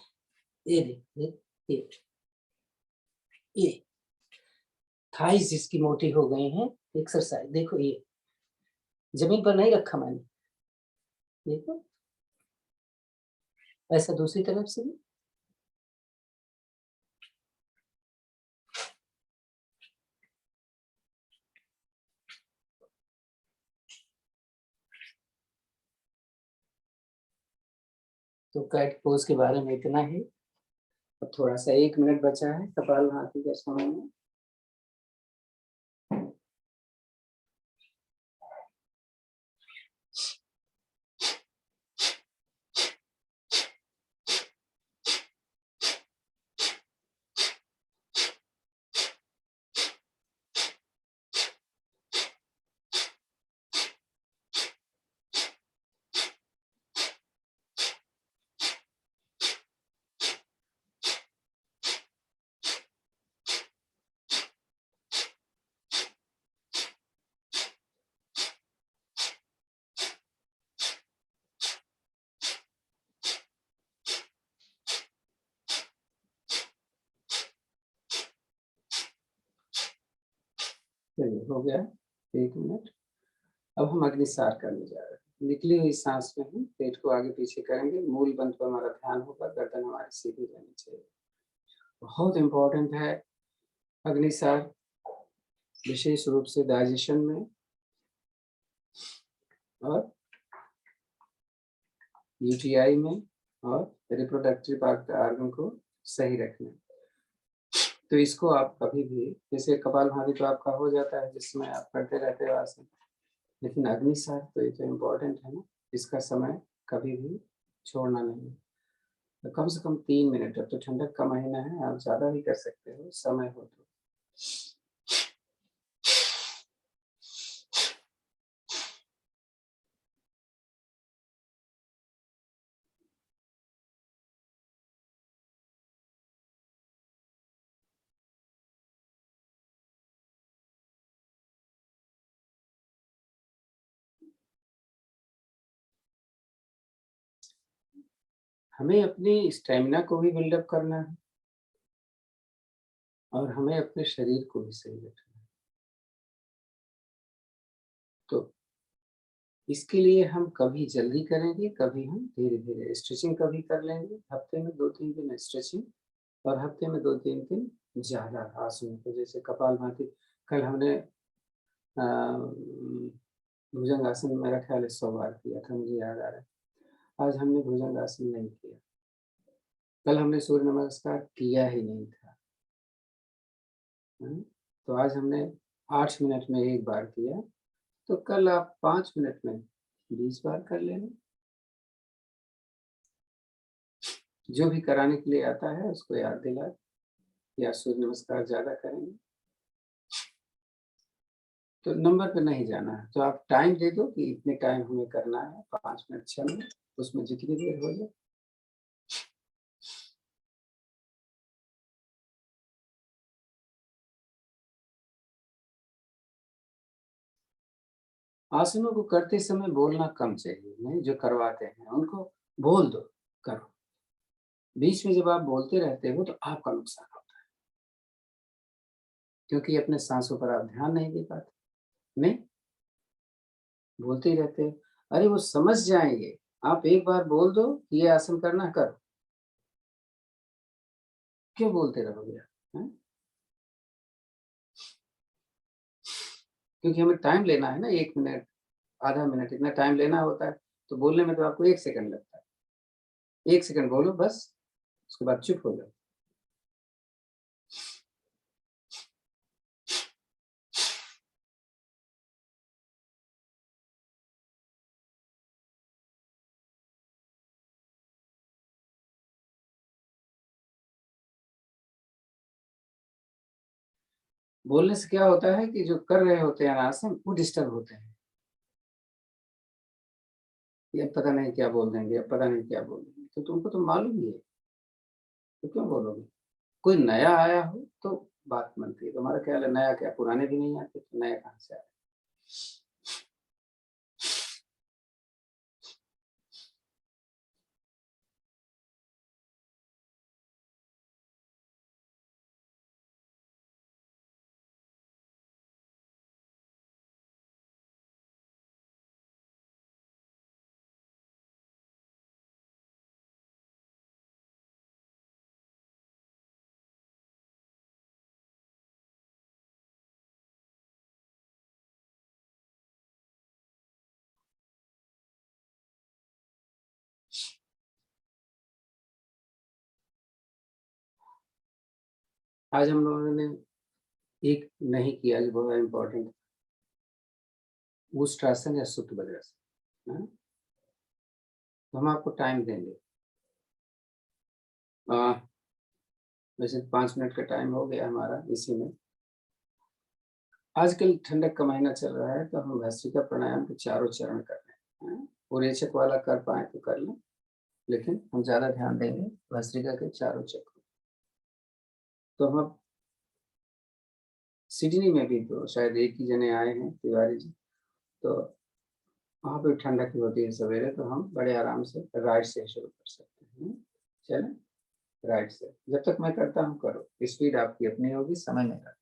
थाइस इसकी मोटी हो गई हैं। एक्सरसाइज देखो, ये जमीन पर नहीं रखा मैंने, देखो ऐसा दूसरी तरफ से भी। तो कैट पोज के बारे में इतना ही। अब थोड़ा सा 1 मिनट बचा है कपालभाति के समय में। चलिए हो गया 1 मिनट। अब हम अग्निसार करने जा रहे हैं। निकली हुई सांस में हम पेट को आगे पीछे करेंगे, मूल बंद पर हमारा ध्यान होगा, गर्दन हमारी सीधी रहनी चाहिए। बहुत इंपॉर्टेंट है अग्निसार, विशेष रूप से डाइजेशन में और यूटीआई में और रिप्रोडक्टिव ऑर्गन को सही रखने। तो इसको आप कभी भी, जैसे कपालभाति तो आपका हो जाता है जिसमें आप करते रहते हो आसन, लेकिन अग्निसार तो ये तो इम्पोर्टेंट है ना, इसका समय कभी भी छोड़ना नहीं है। तो कम से कम 3 मिनट, अब तो ठंडक का महीना है, आप ज़्यादा भी कर सकते हो समय हो तो। हमें अपनी स्टेमिना को भी बिल्डअप करना है और हमें अपने शरीर को भी सही रखना है। तो इसके लिए हम कभी जल्दी करेंगे, कभी हम धीरे-धीरे स्ट्रेचिंग कभी कर लेंगे, हफ्ते में 2-3 दिन स्ट्रेचिंग और हफ्ते में 2-3 दिन ज़्यादा आसनों को, जैसे कपालभाति कल हमने भुजंगासन मेरा ख्याल है 100 बार किया था, मुझे याद आ रहा है। आज हमने भुजंगासन नहीं किया। कल हमने सूर्य नमस्कार किया ही नहीं था। तो आज हमने 8 मिनट में 1 बार किया, तो कल आप 5 मिनट में 20 बार कर लेना। जो भी कराने के लिए आता है उसको याद दिलाएँ या सूर्य नमस्कार ज़्यादा करेंगे। तो नंबर पे नहीं जाना है, तो आप टाइम दे दो कि इतने टाइम हमें करना है, 5 मिनट 6 मिनट, उसमें जितनी देर हो जाए। आसनों को करते समय बोलना कम चाहिए, नहीं जो करवाते हैं उनको बोल दो, करो। बीच में जब आप बोलते रहते हो तो आपका नुकसान होता है, क्योंकि अपने साँसों पर आप ध्यान नहीं दे पाते। नहीं, बोलते ही रहते हो। अरे वो समझ जाएँगे, आप एक बार बोल दो कि ये आसन करना है, करो। क्यों बोलते रहोगे आप? हैं? क्योंकि हमें टाइम लेना है ना, 1 मिनट, आधा मिनट इतना टाइम लेना होता है, तो बोलने में तो आपको 1 सेकंड लगता है। 1 सेकंड बोलो बस, उसके बाद चुप हो जाओ। बोलने से क्या होता है कि जो कर रहे होते हैं आसन, वो डिस्टर्ब होते हैं। कि अब पता नहीं क्या बोल देंगे, अब पता नहीं क्या बोल देंगे, तो तुमको तो मालूम ही है, तो क्यों बोलोगे? कोई नया आया हो तो बात बनती है, तुम्हारा ख्याल है नया क्या, पुराने भी नहीं आते, तो नया कहाँ से आए? आज हम लोगों ने एक नहीं किया जो बहुत इम्पोर्टेंट, उष्ट्रासन या सुप्त वज्रासन, हाँ? तो हम आपको टाइम देंगे। वैसे 5 मिनट का टाइम हो गया हमारा इसी में। आजकल ठंडक का महीना चल रहा है तो हम भस्त्रिका प्राणायाम के चारों चरण कर रहे हैं। उरेचक वाला कर पाए तो कर लें, लेकिन हम ज़्यादा ध्यान देंगे भस्त्रिका के चारों चक्र। तो हम सिडनी में भी तो शायद एक ही जने आए हैं, तिवारी जी, तो वहाँ पे ठंडक ही होती है सवेरे, तो हम बड़े आराम से राइट से शुरू कर सकते हैं। चलें, राइट से। जब तक मैं करता हूँ करो, स्पीड आपकी अपनी होगी, समय मेरा।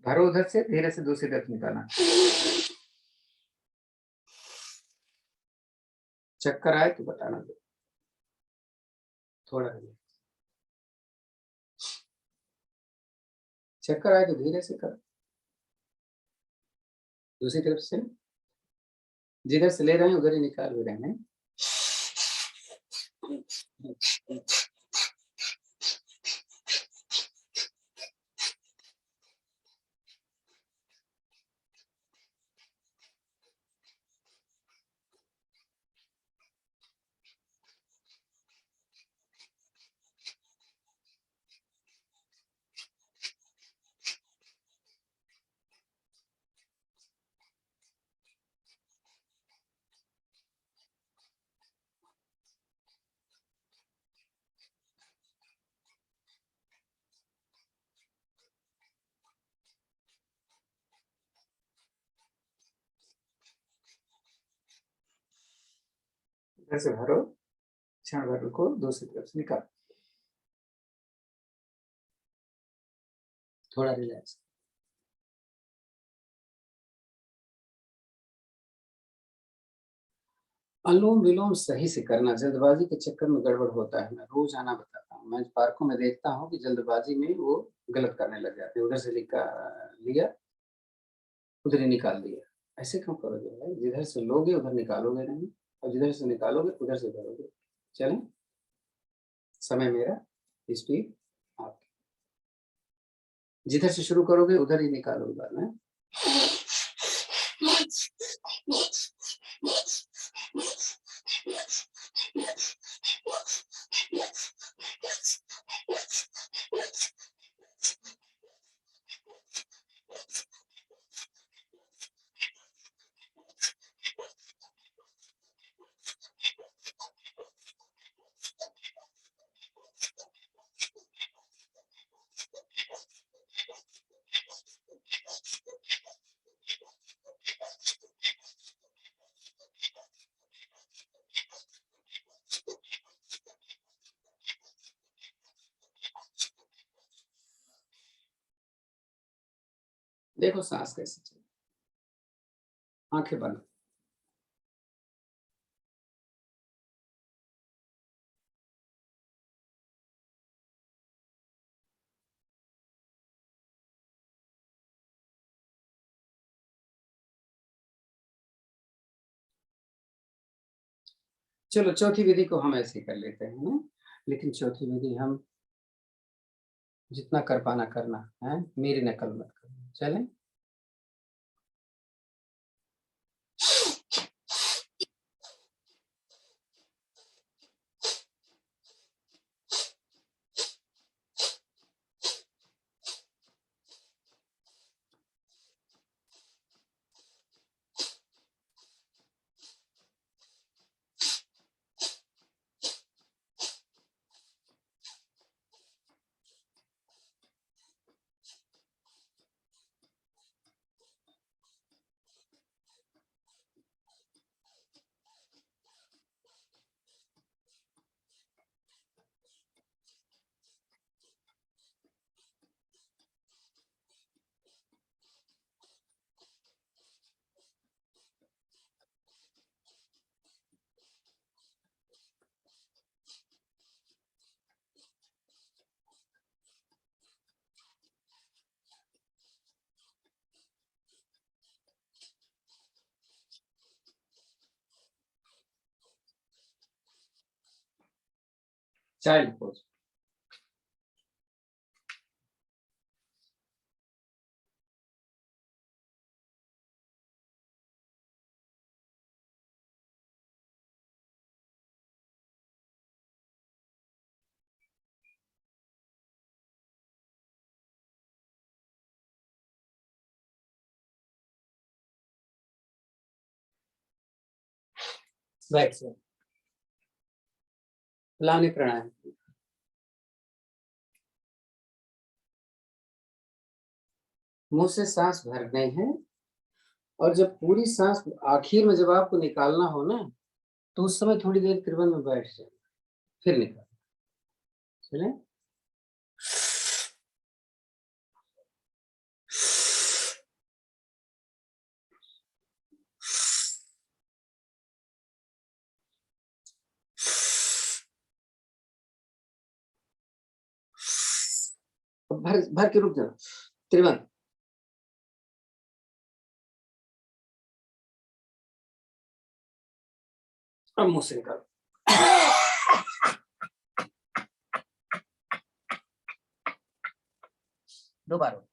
भरो उधर से, धीरे से दूसरी तरफ निकालना। चक्कर आए तो बताना दो, थोड़ा धीरे। चक्कर आए तो धीरे से करो। दूसरी तरफ से जिधर से ले रहे हैं उधर ही निकाल भी रहे हैं। इधर से भरो, क्षण भर रुको, दूसरी तरफ से निकालो। थोड़ा रिलैक्स। अनुलोम विलोम सही से करना, जल्दबाजी के चक्कर में गड़बड़ होता है। मैं रोज आना बताता हूँ। मैं पार्कों में देखता हूँ कि जल्दबाजी में वो गलत करने लग जाते हैं। उधर से लिया, उधर ही निकाल दिया। ऐसे क्यों करोगे भाई? जिधर से लोगे उधर निकालोगे नहीं, और जिधर से निकालोगे उधर से करोगे। चलें, समय मेरा, स्पीड आपकी। जिधर से शुरू करोगे उधर ही निकालोगे बाद में। देखो सांस कैसे चले, आंखें बंद। चलो चौथी विधि को हम ऐसे कर लेते हैं ना, लेकिन चौथी विधि हम जितना कर पाना करना है, मेरी नकल मत करना। चलें, चाइल्ड पोज। बैठ जाओ। फलाने प्राणायाम। मुंह से सांस भरना है और जब पूरी सांस आखिर में जब आपको निकालना हो ना, तो उस समय थोड़ी देर त्रिभुवन में बैठ जाए, फिर निकाल। चले। भर भर के रुक जाओ। त्रिभुवन। अब मुंह से निकालो। दोबारा।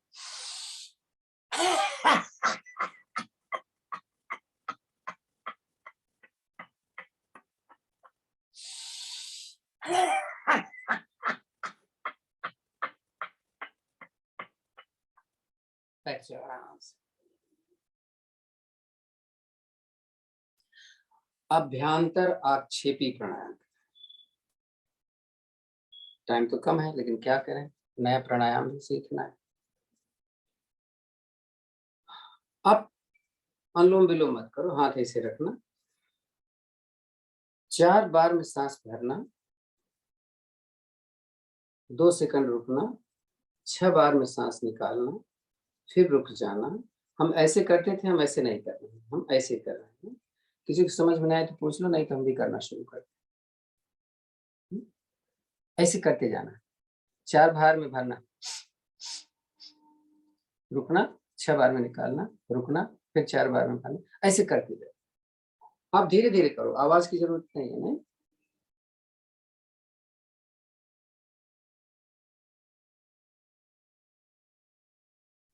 बैठ जाओ आराम से। अभ्यांतर आक्षेपी प्राणायाम। टाइम तो कम है, लेकिन क्या करें, नया प्राणायाम भी सीखना है। अब अनुलोम विलोम मत करो, हाथ ऐसे रखना। 4 बार में सांस भरना, 2 सेकंड रुकना, 6 बार में सांस निकालना, फिर रुक जाना। हम ऐसे करते थे, हम ऐसे नहीं कर रहे हैं, हम ऐसे कर रहे हैं। किसी को समझ में आए तो पूछ लो, नहीं तो हम भी करना शुरू कर। ऐसे करते जाना। 4 बार में भरना, रुकना, 6 बार में निकालना, रुकना, फिर 4 बार में भरना। ऐसे करते जाओ। आप धीरे धीरे करो, आवाज की जरूरत नहीं है। नहीं,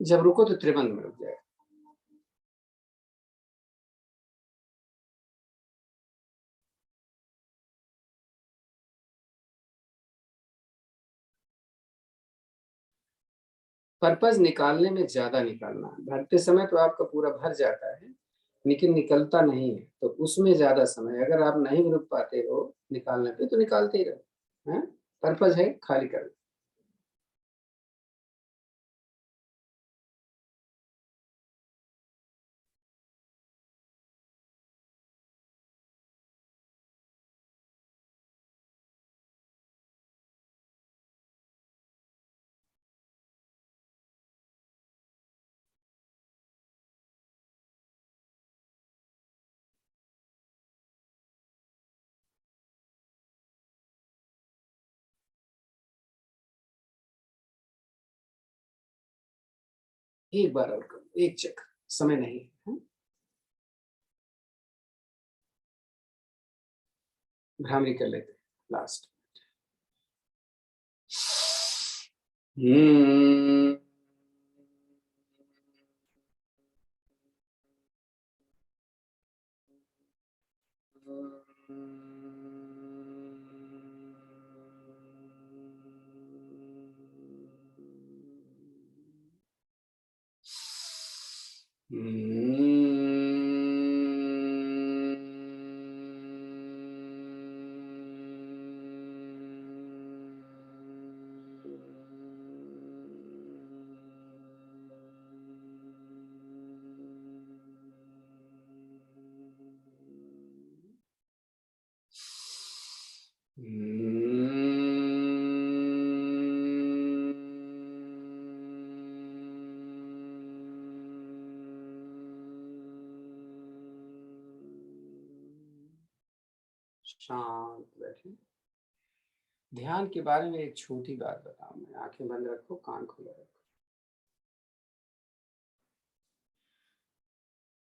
जब रुको तो त्रिभुवन में रुक जाए। पर्पज निकालने में ज्यादा निकालना, भरते समय तो आपका पूरा भर जाता है, लेकिन निकलता नहीं है, तो उसमें ज्यादा समय। अगर आप नहीं रुक पाते हो निकालने पे तो निकालते ही रहो। पर्पज है खाली करना। एक बार और करो, एक चक्कर, समय नहीं है। भ्रामरी कर लेते लास्ट। शांत बैठे। ध्यान के बारे में एक छोटी बात बताऊं मैं। आंखें बंद रखो, कान खुले रखो।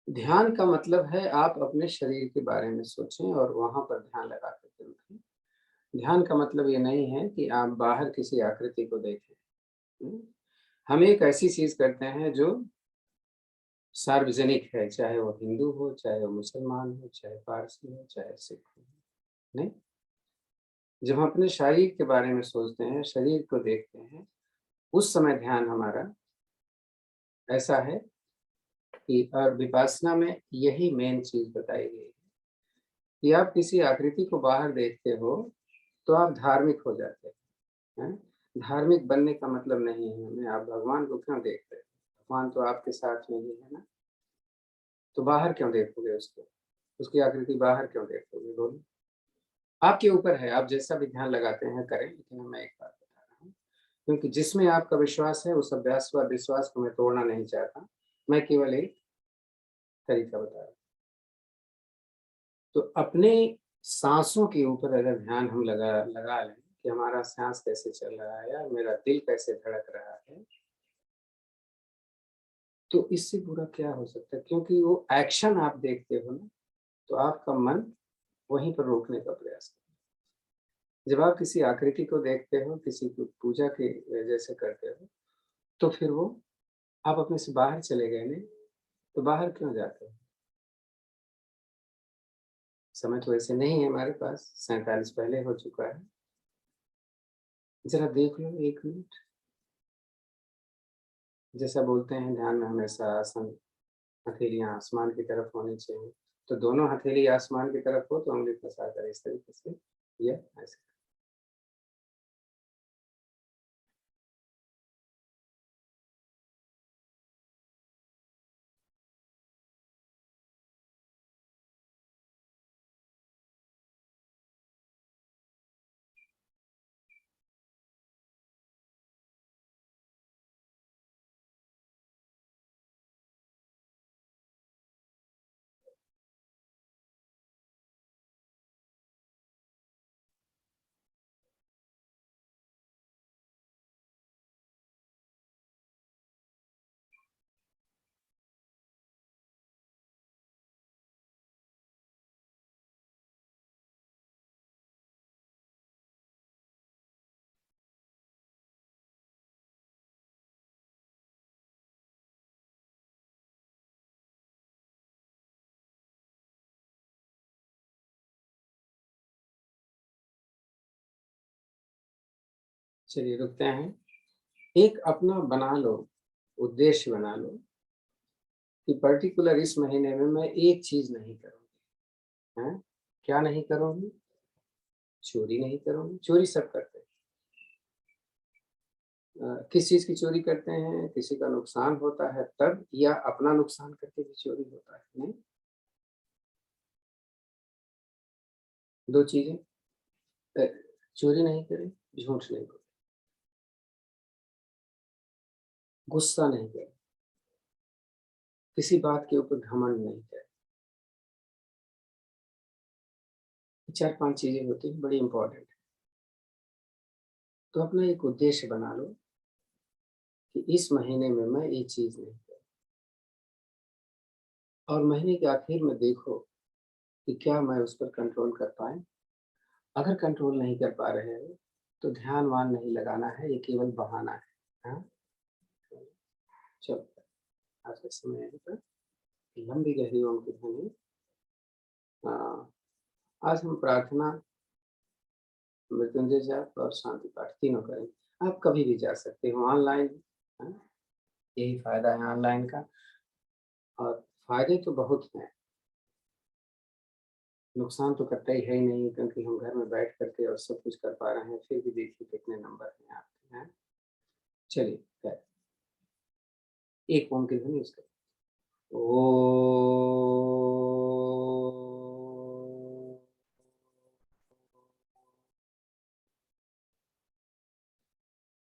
ध्यान का मतलब है आप अपने शरीर के बारे में सोचें और वहां पर ध्यान लगा करके उठें। ध्यान का मतलब ये नहीं है कि आप बाहर किसी आकृति को देखें। हम एक ऐसी चीज करते हैं जो सार्वजनिक है, चाहे वो हिंदू हो, चाहे वो मुसलमान हो, चाहे पारसी हो, चाहे सिख हो। नहीं, जब हम अपने शरीर के बारे में सोचते हैं, शरीर को देखते हैं, उस समय ध्यान हमारा ऐसा है कि, और विपासना में यही मेन चीज बताई गई है कि आप किसी आकृति को बाहर देखते हो तो आप धार्मिक हो जाते हैं। धार्मिक बनने का मतलब नहीं है हमें आप भगवान को क्यों देखते हैं, भगवान तो आपके साथ में ही है ना, तो बाहर क्यों देखोगे उसको, उसकी आकृति बाहर क्यों देखोगे, बोलो। आपके ऊपर है, आप जैसा भी ध्यान लगाते हैं करें, लेकिन मैं एक बात बता रहा हूँ, क्योंकि जिसमें आपका विश्वास है उस अभ्यास व विश्वास को मैं तोड़ना नहीं चाहता, मैं केवल एक तरीका बता रहा हूँ। तो अपने सांसों के ऊपर अगर ध्यान हम लगा लें कि हमारा सांस कैसे चल रहा है या मेरा दिल कैसे धड़क रहा है, तो इससे बुरा क्या हो सकता है, क्योंकि वो एक्शन आप देखते हो ना, तो आपका मन वहीं पर रोकने का प्रयास करता है। जब आप किसी आकृति को देखते हो, किसी को पूजा के जैसे करते हो, तो फिर वो आप अपने से बाहर चले गए नहीं, तो बाहर क्यों जाते हो? समय तो ऐसे नहीं है हमारे पास, 47 पहले हो चुका है। जरा देख लो 1 मिनट। जैसा बोलते हैं ध्यान में हमेशा आसन, हथेलियाँ आसमान की तरफ होनी चाहिए, तो दोनों हथेली आसमान की तरफ हो तो उंगली फंसा कर इस तरीके से या ऐसे। चलिए रुकते हैं। एक अपना बना लो, उद्देश्य बना लो कि पर्टिकुलर इस महीने में मैं एक चीज नहीं करूँगी। हैं? क्या नहीं करूँगी? चोरी नहीं करूँगी। चोरी सब करते हैं। किस चीज की चोरी करते हैं? किसी का नुकसान होता है तब, या अपना नुकसान करके भी चोरी होता है? नहीं, 2 चीजें। चोरी नहीं करें, झूठ नहीं बोले, गुस्सा नहीं करें, किसी बात के ऊपर घमंड नहीं करें। 4-5 चीजें होती हैं, बड़ी इंपॉर्टेंट है। तो अपना एक उद्देश्य बना लो कि इस महीने में मैं ये चीज नहीं करूँ, और महीने के आखिर में देखो कि क्या मैं उस पर कंट्रोल कर पाए। अगर कंट्रोल नहीं कर पा रहे हो तो ध्यान वान नहीं लगाना है, ये केवल बहाना है। हाँ, चलो आज का समय यहीं पर। लंबी गहरी ओम की ध्वनि। आज हम प्रार्थना, मृत्युंजय जाप और शांति पाठ तीनों करेंगे। आप कभी भी जा सकते हो ऑनलाइन। हाँ, यही फायदा है ऑनलाइन का, और फायदे तो बहुत हैं, नुकसान तो कतई है ही नहीं, क्योंकि हम घर में बैठ करके और सब कुछ कर पा रहे हैं। फिर भी देखिए कितने नंबर हैं आपके। हैं, चलिए खैर, एक ओम की ध्वनि उसका ओ।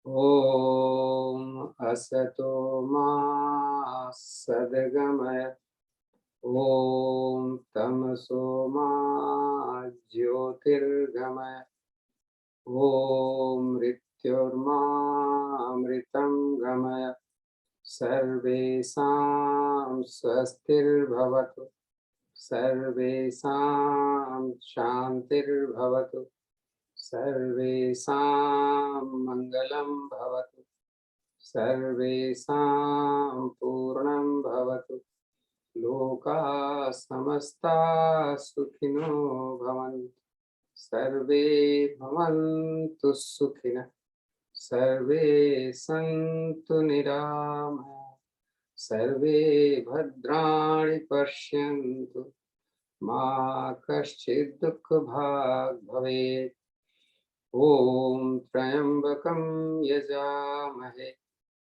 ओम असतो मा सद्गमय, ओम तमसो मा ज्योतिर्गमय, ओम मृत्युर्मामृतं गमय, सर्वेषां स्वस्तिर्भवतु, सर्वेषां शान्तिर्भवतु, सर्वेषां मङ्गलं भवतु, सर्वेषां पूर्णं भवतु, लोकाः समस्ताः सुखिनो भवन्तु, सर्वे भवन्तु सुखिनः, सर्वे सन्तु निरामयाः, सर्वे भद्राणि पश्यन्तु, मा कश्चित् दुःखभाग् भवेत्। ॐ त्र्यम्बकं यजामहे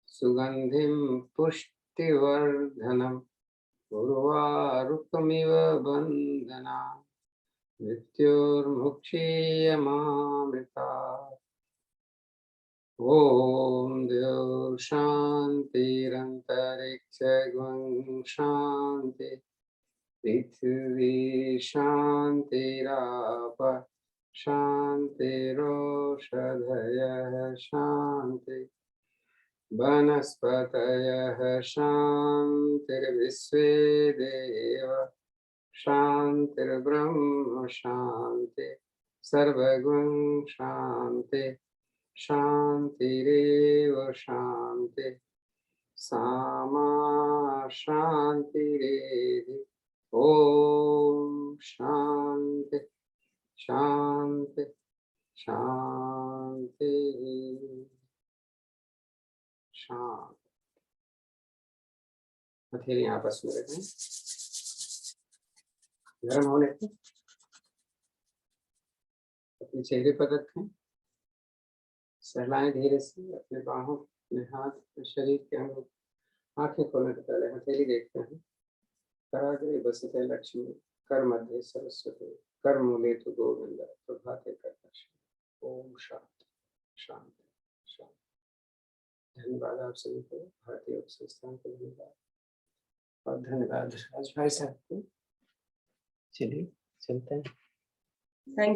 सुगन्धिं पुष्टिवर्धनम् उर्वारुकमिव बन्धनान् मृत्योर्मुक्षीयमामृतात्। ॐ द्यौः शान्तिरन्तरिक्षगं शान्ति, पृथिवी शान्तिरापः शान्तिरोषधयः शान्ति, वनस्पतयः शान्तिर्विश्वे देवाः शान्तिर्ब्रह्म शान्ति, सर्वगुण शान्ति, शान्तिरेव शान्ति, सामा शान्तिरेधि। ॐ शान्ति शान्ति शान्ति शांति। हथेली आपस में रखें, गर्म होने को अपने चेहरे पर रखें, सहलाएं धीरे से अपने बाहों, अपने हाथ, अपने शरीर के अंग। आंखें खोलने से पहले हथेली देखते हैं। कराग्रे बसते लक्ष्मी, कर मध्य सरस्वती, कर मूले तो गोविंद, प्रभाते कर दर्शन। ओम शांति शांति शांति। धन्यवाद आप सभी को, भारतीय योग संस्थान को धन्यवाद, और धन्यवाद राज भाई साहब को। चलिए चलते हैं। Thank you